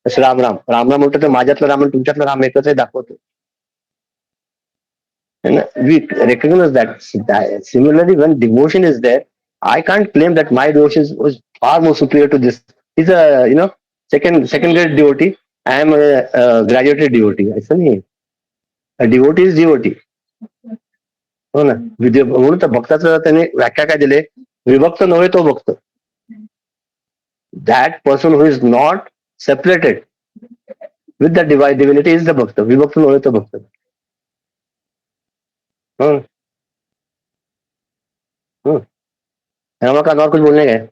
It's Ram Ram. Ram Ram म्हटलं तर माझ्यातलं राम आणि तुमच्यातलं राम एकच आहे दाखवतो. And we recognize that. Similarly, when devotion is there, I can't claim that my devotion was far more superior to this. He's a second grade devotee. I am a graduated devotee. I say, a devotee is devotee. हो ना. म्हणून तर भक्ताचं त्याने व्याख्या काय दिले, विभक्त नव्हे तो भक्त. That person who is not separated with the divine divinity is the bhakta. विभक्त नव्हे तो भक्त. रमाकांत और कुछ बोलने गए?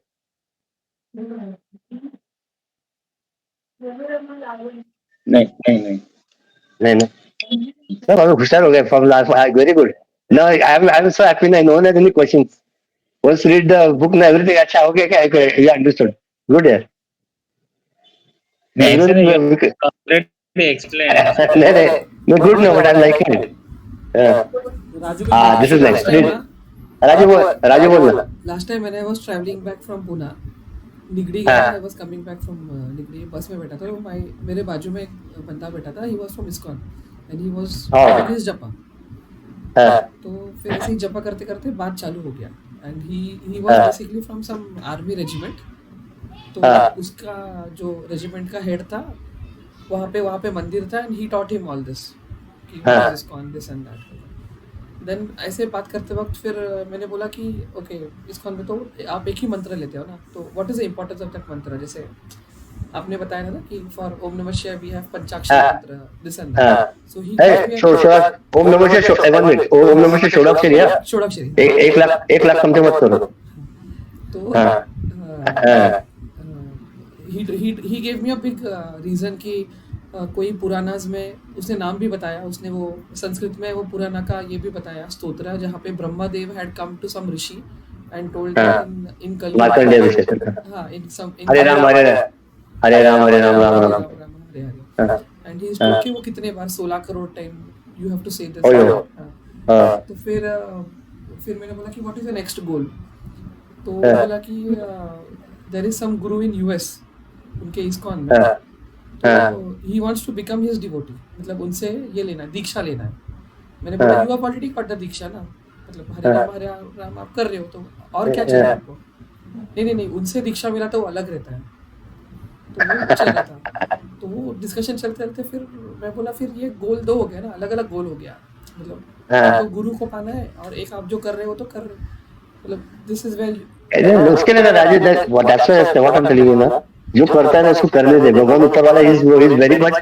नहीं. सब हम होशियार हो गए from last. Very good. No, I'm so happy. No one has any questions. Once read the book, ना everything अच्छा हो गया क्या? You understood. Good यार. Completely explained. No, good no, but I'm liking it. This is nice. Raju बोलना. Last time when I was traveling back from Pune, Nigdi गया. I was coming back from Nigdi, बस में बैठा था. तो मेरे बाजू में एक बंदा बैठा था. He was from ISKCON and he was doing his japa. तो फिर ऐसे ही जपा करते करते बात चालू हो गया. And he was basically from some army regiment. तो उसका जो regiment का head था, वहाँ पे मंदिर था. And he taught him all this. कि ISKCON, this and that. Then ऐसे बात करते वक्त फिर मैंने बोला कि ओके, ISKCON में तो आप एक ही मंत्र लेते हो ना, तो what is the importance of that मंत्र? जैसे आपने बताया ना कि फॉर ओम नमः शिवाय वी हैव पंचाक्षरी मंत्र, दिस एंड दैट. सो ही ओम नमः शिवाय 1 मिनट. ओम नमः शिवाय षोडक्षरी है. षोडक्षरी 1 लाख समझे मत करो. तो he gave me a big reason कि कोई पुराणास में उसने नाम भी बताया. उसने वो संस्कृत में वो पुराना का ये भी बताया स्तोत्र जहाँ पे Brahma Dev had come to some rishi and told in Kalyug. हाँ, Hare Ram Hare Ram and he told कि वो कितने बार 16 crore time you have to say this. तो फिर मैंने बोला कि what is the next goal? तो बोला कि there is some guru in US, उनके ISKCON में. He wants to become his devotee. मतलब उनसे ये लेना है, दीक्षा लेना है. मैंने बोला you have already got the दीक्षा ना, मतलब हरे राम आप कर रहे हो, तो और क्या चाहिए आपको? नहीं, उनसे दीक्षा मिला तो वो अलग रहता है. तो वो चल रहा था. तो वो डिस्कशन चलते फिर मैं बोला फिर ये गोल 2 हो गया ना, अलग अलग गोल हो गया. मतलब तो गुरु को पाना है और एक आप जो कर रहे हो तो कर रहे हो. मतलब दिस इज वेयर उसके लिए Raju what I'm telling you ना, जो करता है ना उसको करने दे. भगवान ऊपर वाला इज वेरी मच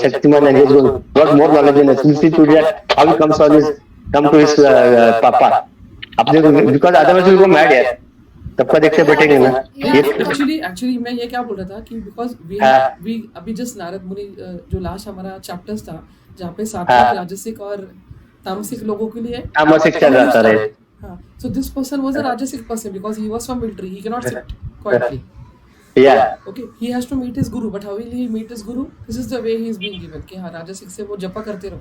शक्तिमान and he got more knowledge in SLC to that how he comes on his come to his पापा. अपने because otherwise will go mad यार. सबका देखते बैठेंगे ना. एक्चुअली मैं ये क्या बोल रहा था कि बिकॉज वी अभी जस्ट नारद मुनि जो लास्ट हमारा चैप्टर्स था जहाँ पे सात्विक, राजसिक और तामसिक लोगों के लिए तामसिक चल रहा था. हाँ, so this person was a rajasic person because he was from military. He cannot sit quietly. Yeah. Okay, he has to meet his guru, but how will he meet his guru? This is the way he is being given. कि हाँ, राजसिक से वो जपा करते रहो.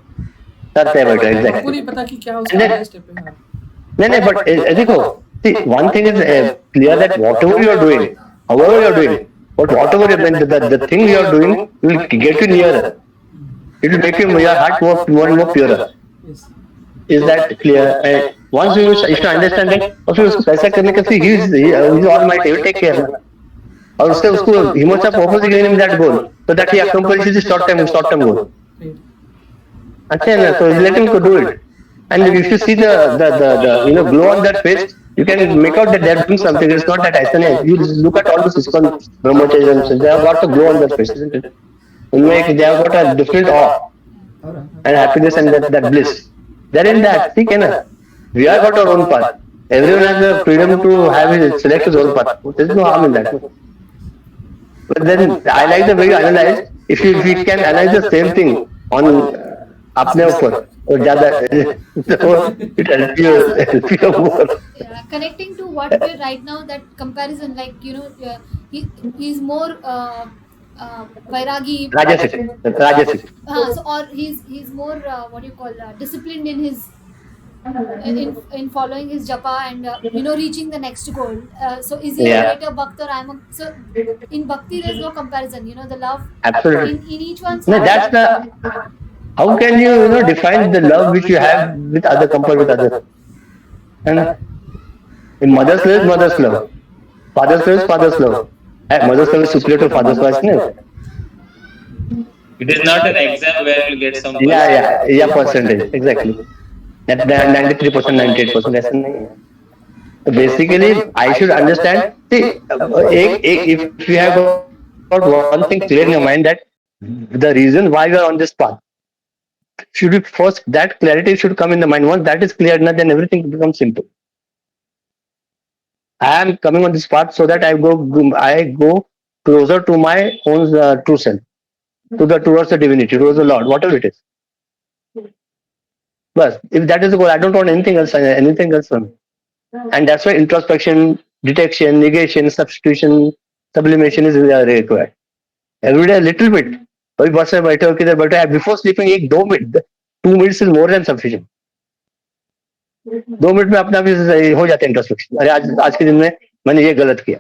करते बैठो. Exactly. आपको नहीं पता कि क्या उसका नेक्स्ट स्टेप है. हाँ. नहीं, but देखो, see, one thing is clear that whatever you are doing, however you are doing, but whatever the thing you are doing will get you nearer. It will make your heart more and more purer. Yes. Is that clear? once you should understand that और फिर उसको ऐसा करने का फिर he is almighty, he will take care ना. और उससे उसको he must have purposely given him that goal so that he accomplishes the short term goal. अच्छा है ना, so let him do it. And if you see the glow on that face, you can make out that they are doing something. It's not that ऐसा नहीं. You look at all the ISKCON brahmacharis, they have got a glow on their face, isn't it? उनमें they have got a different awe and happiness and that bliss. They're in that. ठीक है ना? We have got our own path. Everyone has the freedom to select his own path. There's no harm in that. But then I like the way you analyze. If we can analyze the same thing on अपने ऊपर और ज़्यादा it help you more. Yeah, connecting to what we're right now, that comparison, like he's more vairagi. Rajasic. So or he's more what you call disciplined in his in following his japa and reaching the next goal. So is he a greater bhakt, or so in bhakti there's no comparison. The love absolutely in each one's no, heart. that's the how can you define the love which you have with other compared with others. And in mother's love, father's love. Mother's love is superior to father's love, isn't it? It is not an exam where you get some percentage exactly. That 93%, 98%. ऐसा नहीं है. So basically, I should understand. See, if you have got one thing clear in your mind, that the reason why you are on this path should be first. That clarity should come in the mind. Once that is clear, then everything becomes simple. I am coming on this path so that I go closer to my own true self, towards the divinity, towards the Lord, whatever it is. But if that is the goal, I don't want anything else. And that's why introspection, detection, negation, substitution, sublimation is required. Every day a little bit. कभी बस में बैठे हो किधर बैठे हो, before sleeping 2 minutes is more than sufficient. 2 minute में अपना भी हो जाता है इंट्रोस्पेक्शन. अरे आज के दिन में मैंने ये गलत किया.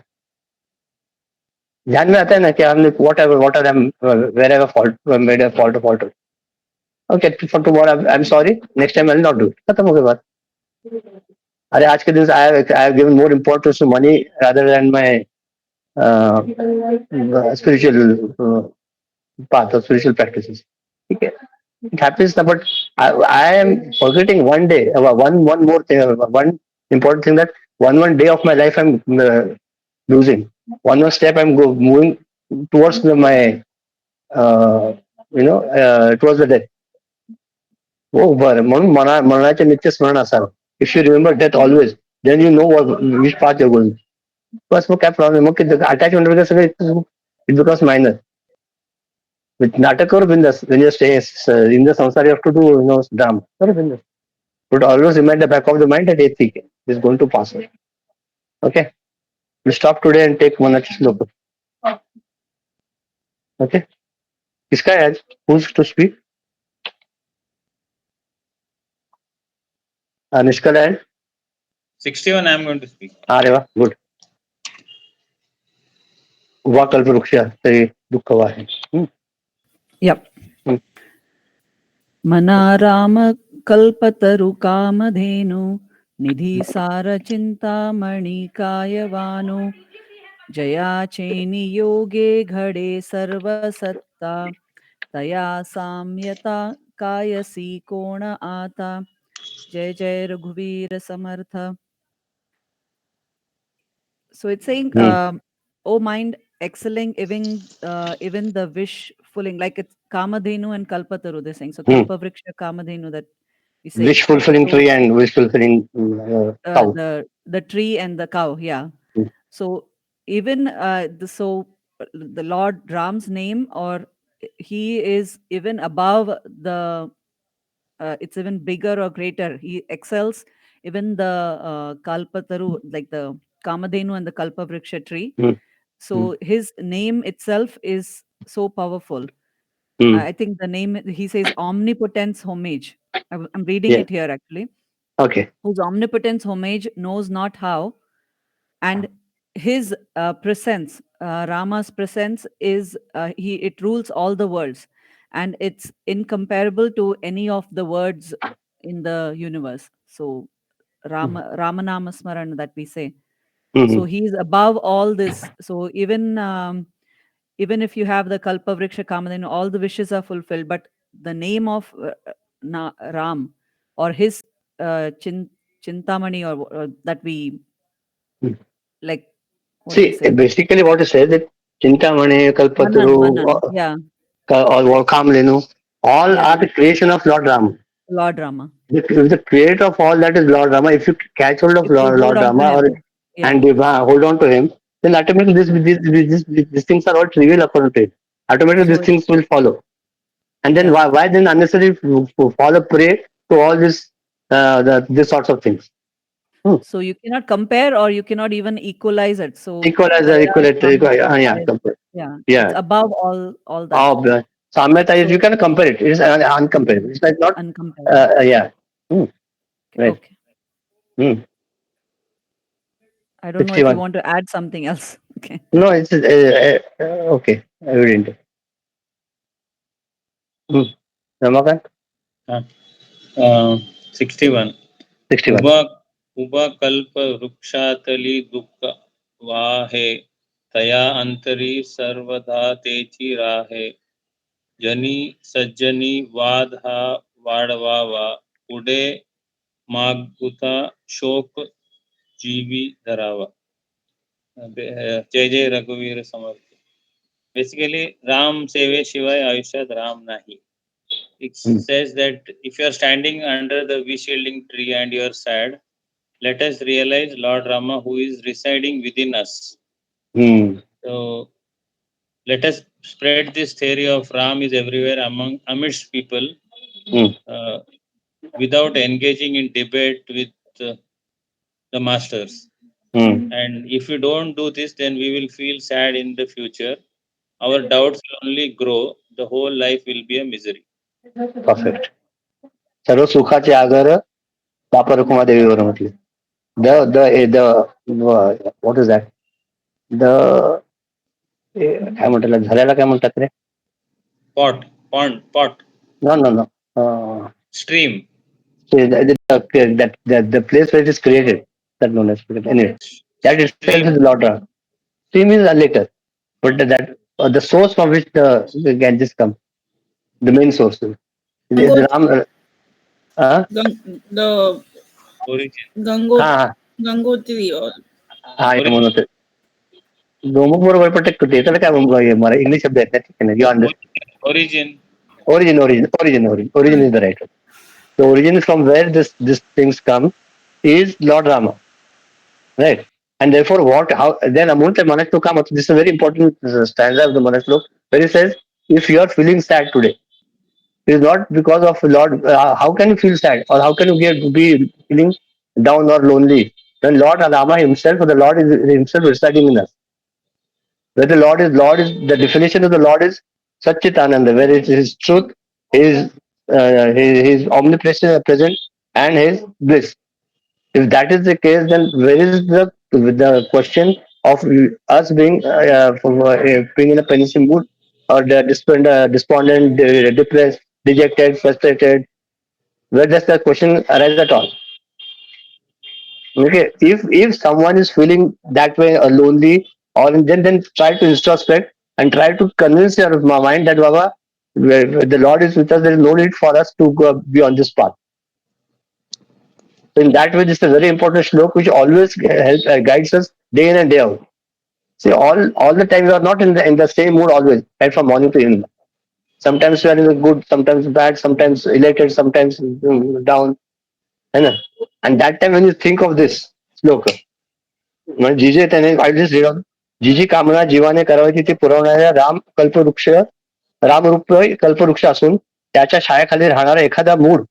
ध्यान में आता है ना कि हमने where I have fault, made a fault. Okay, for tomorrow I'm sorry. Next time I'll not do it. खत्म हो गई बात. अरे आज के दिन I have given more importance to money rather than my spiritual path or spiritual practices. ठीक है. It happens, but I am forgetting one day, one more thing, one important thing, that one day of my life I'm losing. One more step I'm moving towards my towards the death. Oh, म्हणून मरणाचे नित्य स्मरण असावं. If you remember death always, then you know which path you're going. बस मग काय problem, मग attachment वगैरे सगळे it becomes minor. With नाटक or बिंदास, when you stay in the samsara, you have to do drama. Or बिंदास. But always remind the back of the mind that this is going to pass away. Okay, we'll stop today and take one sloka. Okay, किसका है आज? Who's to speak? Nishkala and 61 I am going to speak. अरे वाह, good. वा कल्पवृक्ष ते दुःख वाहे. Yep. Manaram कल्पतरु कामधेनु निधि सार चिंतामणि कायवानु जया चेनि योगे घड़े सर्वसत्ता तया साम्यता कायसी कोण आता. जय जय रघुवीर समर्थ. So it's saying, O mind, excelling even the wish fulfilling, like it's Kamadhenu and Kalpataru, they're saying. So Kalpavriksha, Kamadhenu, that we say. Wish fulfilling tree and wish fulfilling cow. The tree and the cow, yeah. So even the Lord Ram's name, or he is even above the, it's even bigger or greater. He excels even the Kalpataru, like the Kamadhenu and the Kalpavriksha tree. So his name itself is so powerful. I think the name, he says omnipotence homage. I'm reading it here actually. Okay. Whose omnipotence homage knows not how, and his presence, Rama's presence is it rules all the worlds, and it's incomparable to any of the words in the universe. So Ramanama Smaran that we say. So he's above all this. So even if you have the Kalpa Vriksha Kamadhenu, all the wishes are fulfilled, but the name of Ram or his Chintamani or that we like. What do you say? Basically what it says that Chintamani, Manan, Kalpataru, yeah, or Kamlenu, all yeah, are the creation of Lord Rama. Lord Rama. The creator of all that is Lord Rama. If you catch hold of If you hold Lord on to Rama him, yeah. and hold on to him, then automatically these things are all trivial according to it. Automatically So these things will follow. And then yeah. why then unnecessary follow prey to all this sorts of things? So you cannot compare or you cannot even equalize it. So Equalizer, Daya, equalator, yeah, Samya, compare. yeah, it's Yeah. above all that. Oh, Samyata is you So can compare it. It is uncomparable. It's like not. uncomparable. Yeah. Hmm. Right. Okay. Hmm. I don't know if you 61. want to add something else. Okay. No, it's okay. Evident. Hmm. Ramakant? 61. 61. उभा कल्प वृक्षातली दुःख वाहे तया अंतरी सर्वदा तेची राहे जनी सज्जनी वाद हा वाढवावा पुढे मागुता शोक जीवी धरावा. जय जय रघुवीर समर्थ. Basically, Ram सेवेशिवाय आयुष्यात राम नाही. It says that if you are standing under the V-shielding tree and you are sad, let us realize Lord Rama who is residing within us. So let us spread this theory of Ram is everywhere amidst people without engaging in debate with the masters. And if we don't do this, then we will feel sad in the future. Our doubts will only grow. The whole life will be a misery. Perfect. सर्व सुखाचे आगर बापा रुक्मादेवीवर म्हटले. What is that? काय म्हणतात झाल्याला काय म्हणतात रे? Pot. No. Stream. The place where it is created, that known as anyway. That itself is Lord Rama. Stream is later, but that the source from which the Ganges come, the main source. Gangot- Ram, the Origin. Gangotri or म्हणून होते. दोमक बरोबर पण ते त्याला काय मला English शब्द आहेत ना. You understand? Origin. Origin is the right word. The origin from where this things come is Lord Rama, right? And therefore, how then Amul Manas Loka, this is a very important stanza of the Manas Lok, where he says, if you are feeling sad today, it is not because of Lord. How can you feel sad, or how can you be feeling down or lonely? When Lord Rama himself, or the Lord is himself residing in us. Where the Lord is the definition of the Lord is Satchitananda, where it is His truth, His omnipresent present, and His bliss. If that is the case, then where is the question of us being in a pensive mood or the despondent, depressed, dejected, frustrated? Where does the question arise at all? Okay, if someone is feeling that way or lonely, or then try to introspect and try to convince your mind that Baba, the Lord is with us. There is no need for us to go be on this path. So in that way, this is a very important shlok which always guides us day in and day out. See, all the time we are not in the same mood always, right from morning to evening. Sometimes we are in the good, sometimes bad, sometimes elated, sometimes down. And that time when you think of this shlok, जिजे त्याने जी जी कामना जीवाने करायची ती पुरवणाऱ्या रामरूप कल्पवृक्ष असून त्याच्या छायाखाली राहणारा एखादा mood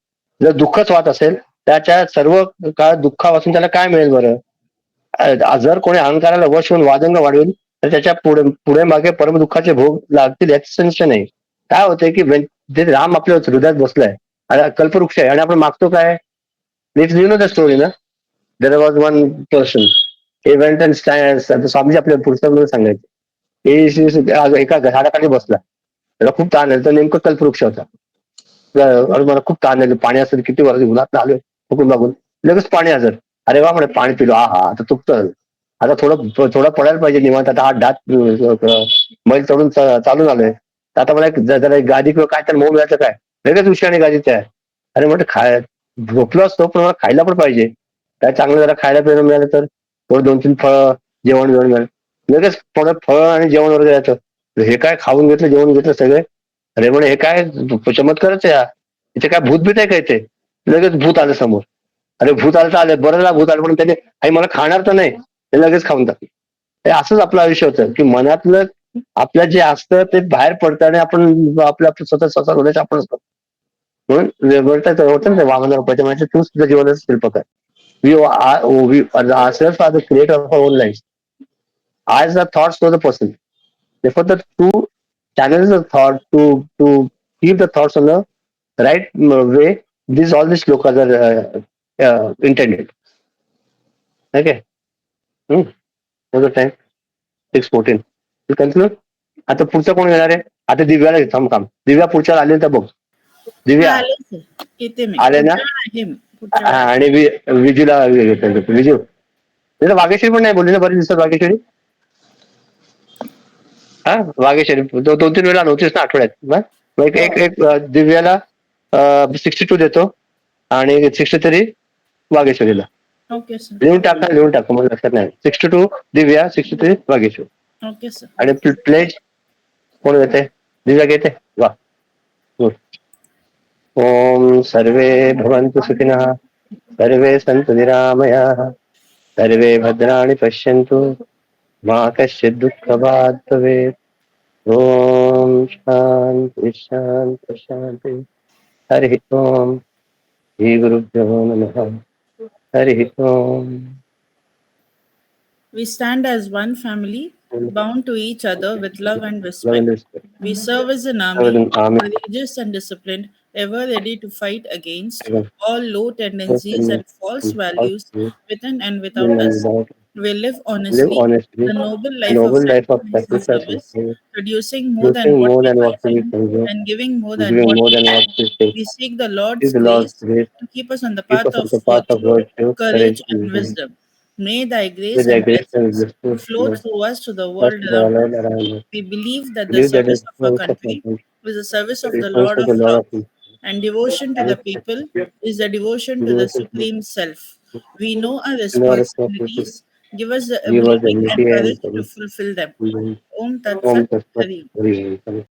जर दुःखच वाहत असेल, त्याच्या सर्व काळ दुःखापासून त्याला काय मिळेल बरं? जर कोणी अहंकाराला वश होऊन वादंग वाढवेल तर त्याच्या पुढे मागे परम दुःखाचे भोग लागतील याचं संशय नाही. काय होतंय की जे राम आपल्या हृदयात बसलाय, कल्पवृक्ष आहे, आणि आपण मागतो काय? It's you know the story ना. There was one person, he went and Swamiji आपल्या पुस्तकामध्ये सांगायचे, एका झाडाखाली बसला, त्याला खूप ताण आला, तर नेमकं कल्पवृक्ष होता. मला खूप ताण आले, पाणी असेल, किती वर्ष उन्हात आलोय, फुकून मागून लगेच पाणी हजर. अरे वा म्हणे पाणी पिलो, हा हा आता तुपतं. आता थोडं पडायला पाहिजे निवांत. आता हा डात मैल चढून चालून आलोय. तर आता मला जरा एक गादी किंवा काय तर मऊ मिळायचं काय, लगेच उशी गादीच्या आहे. अरे म्हटलं झोपलो असतो पण मला खायला पण पाहिजे. काय चांगलं जरा खायला पियला मिळालं तर थोडं 2-3 फळं, जेवण मिळालं. लगेच थोडं फळ आणि जेवण वगैरे यायचं. हे काय खाऊन घेतलं, जेवण घेतलं सगळे. अरे म्हणे हे काय चमत्कारच आहे, इथे काय भूत बीत आहे का इथे. लगेच भूत आलं समोर. अरे भूत आलं तर आलं, बरं ना भूत आलं, पण त्याने आई मला खाणार तर नाही, ते लगेच खाऊन टाकलं. हे असंच आपलं आयुष्य होतं की मनातलं आपलं जे असतं ते बाहेर पडतं आणि आपण आपलं स्वतः होण्याचं आपणच करतो. म्हणून होतं ना वामन रुपयाच्या म्हणजे तू सुद्धा जीवनाचा शिल्पकार आहे. we ourselves are the creator of our own lives. As the thoughts to the person. Therefore, the two channels of thought to keep the thoughts on the right way. All these shlokas are intended. Okay. What's the time? 6:14. You conclude? आता पुढचं कोण येणार आहे? आता दिव्याला थांब काम. दिव्या पुढच्या आले तर बघ. दिव्या आले sir. येते मी. आले ना? आहे मी. पुढच्या हा, वेळेला. आणि विजूला विजू तिला वागेश्वरी पण नाही बोलली ना बरेच दिवसात वागेश्वरी. हा वागेश्वरी 2-3 वेळा नव्हतीस ना आठवड्यात. मग एक दिव्याला 62 देतो आणि 63 वागेश्वरीला. Okay sir. लिहून टाका मला लक्षात नाही. 62 दिव्या, 63 वागेश्वरी. Okay sir. आणि प्लेज कोण घेते? दिव्या घेते. वा गुड. ओम सर्वे भवन्तु सुखिनः, सर्वे सन्तु निरामयाः, सर्वे भद्राणि पश्यन्तु, मा कश्चित् दुःखभाग् भवेत्. ओम शांति शांति शांति. हरि ओम. श्री गुरुभ्यो नमः. हरि ओम. We stand as one family, bound to each other with love and respect. We serve as an army, courageous and disciplined, ever ready to fight against all low tendencies and false values within and without us. We live honestly, the noble life of sacrifice and service, producing more than what we consume and giving more than what we take. We seek the Lord's grace to keep us on the path of virtue, courage, and wisdom. May thy grace and blessings flow through us to the world around us. We believe that the service of our country is the service of the Lord of Lords, and devotion to the people is the devotion to the Supreme Self. We know our responsibilities. Give us the ability and courage to fulfill them. Om Tat Sat Hari.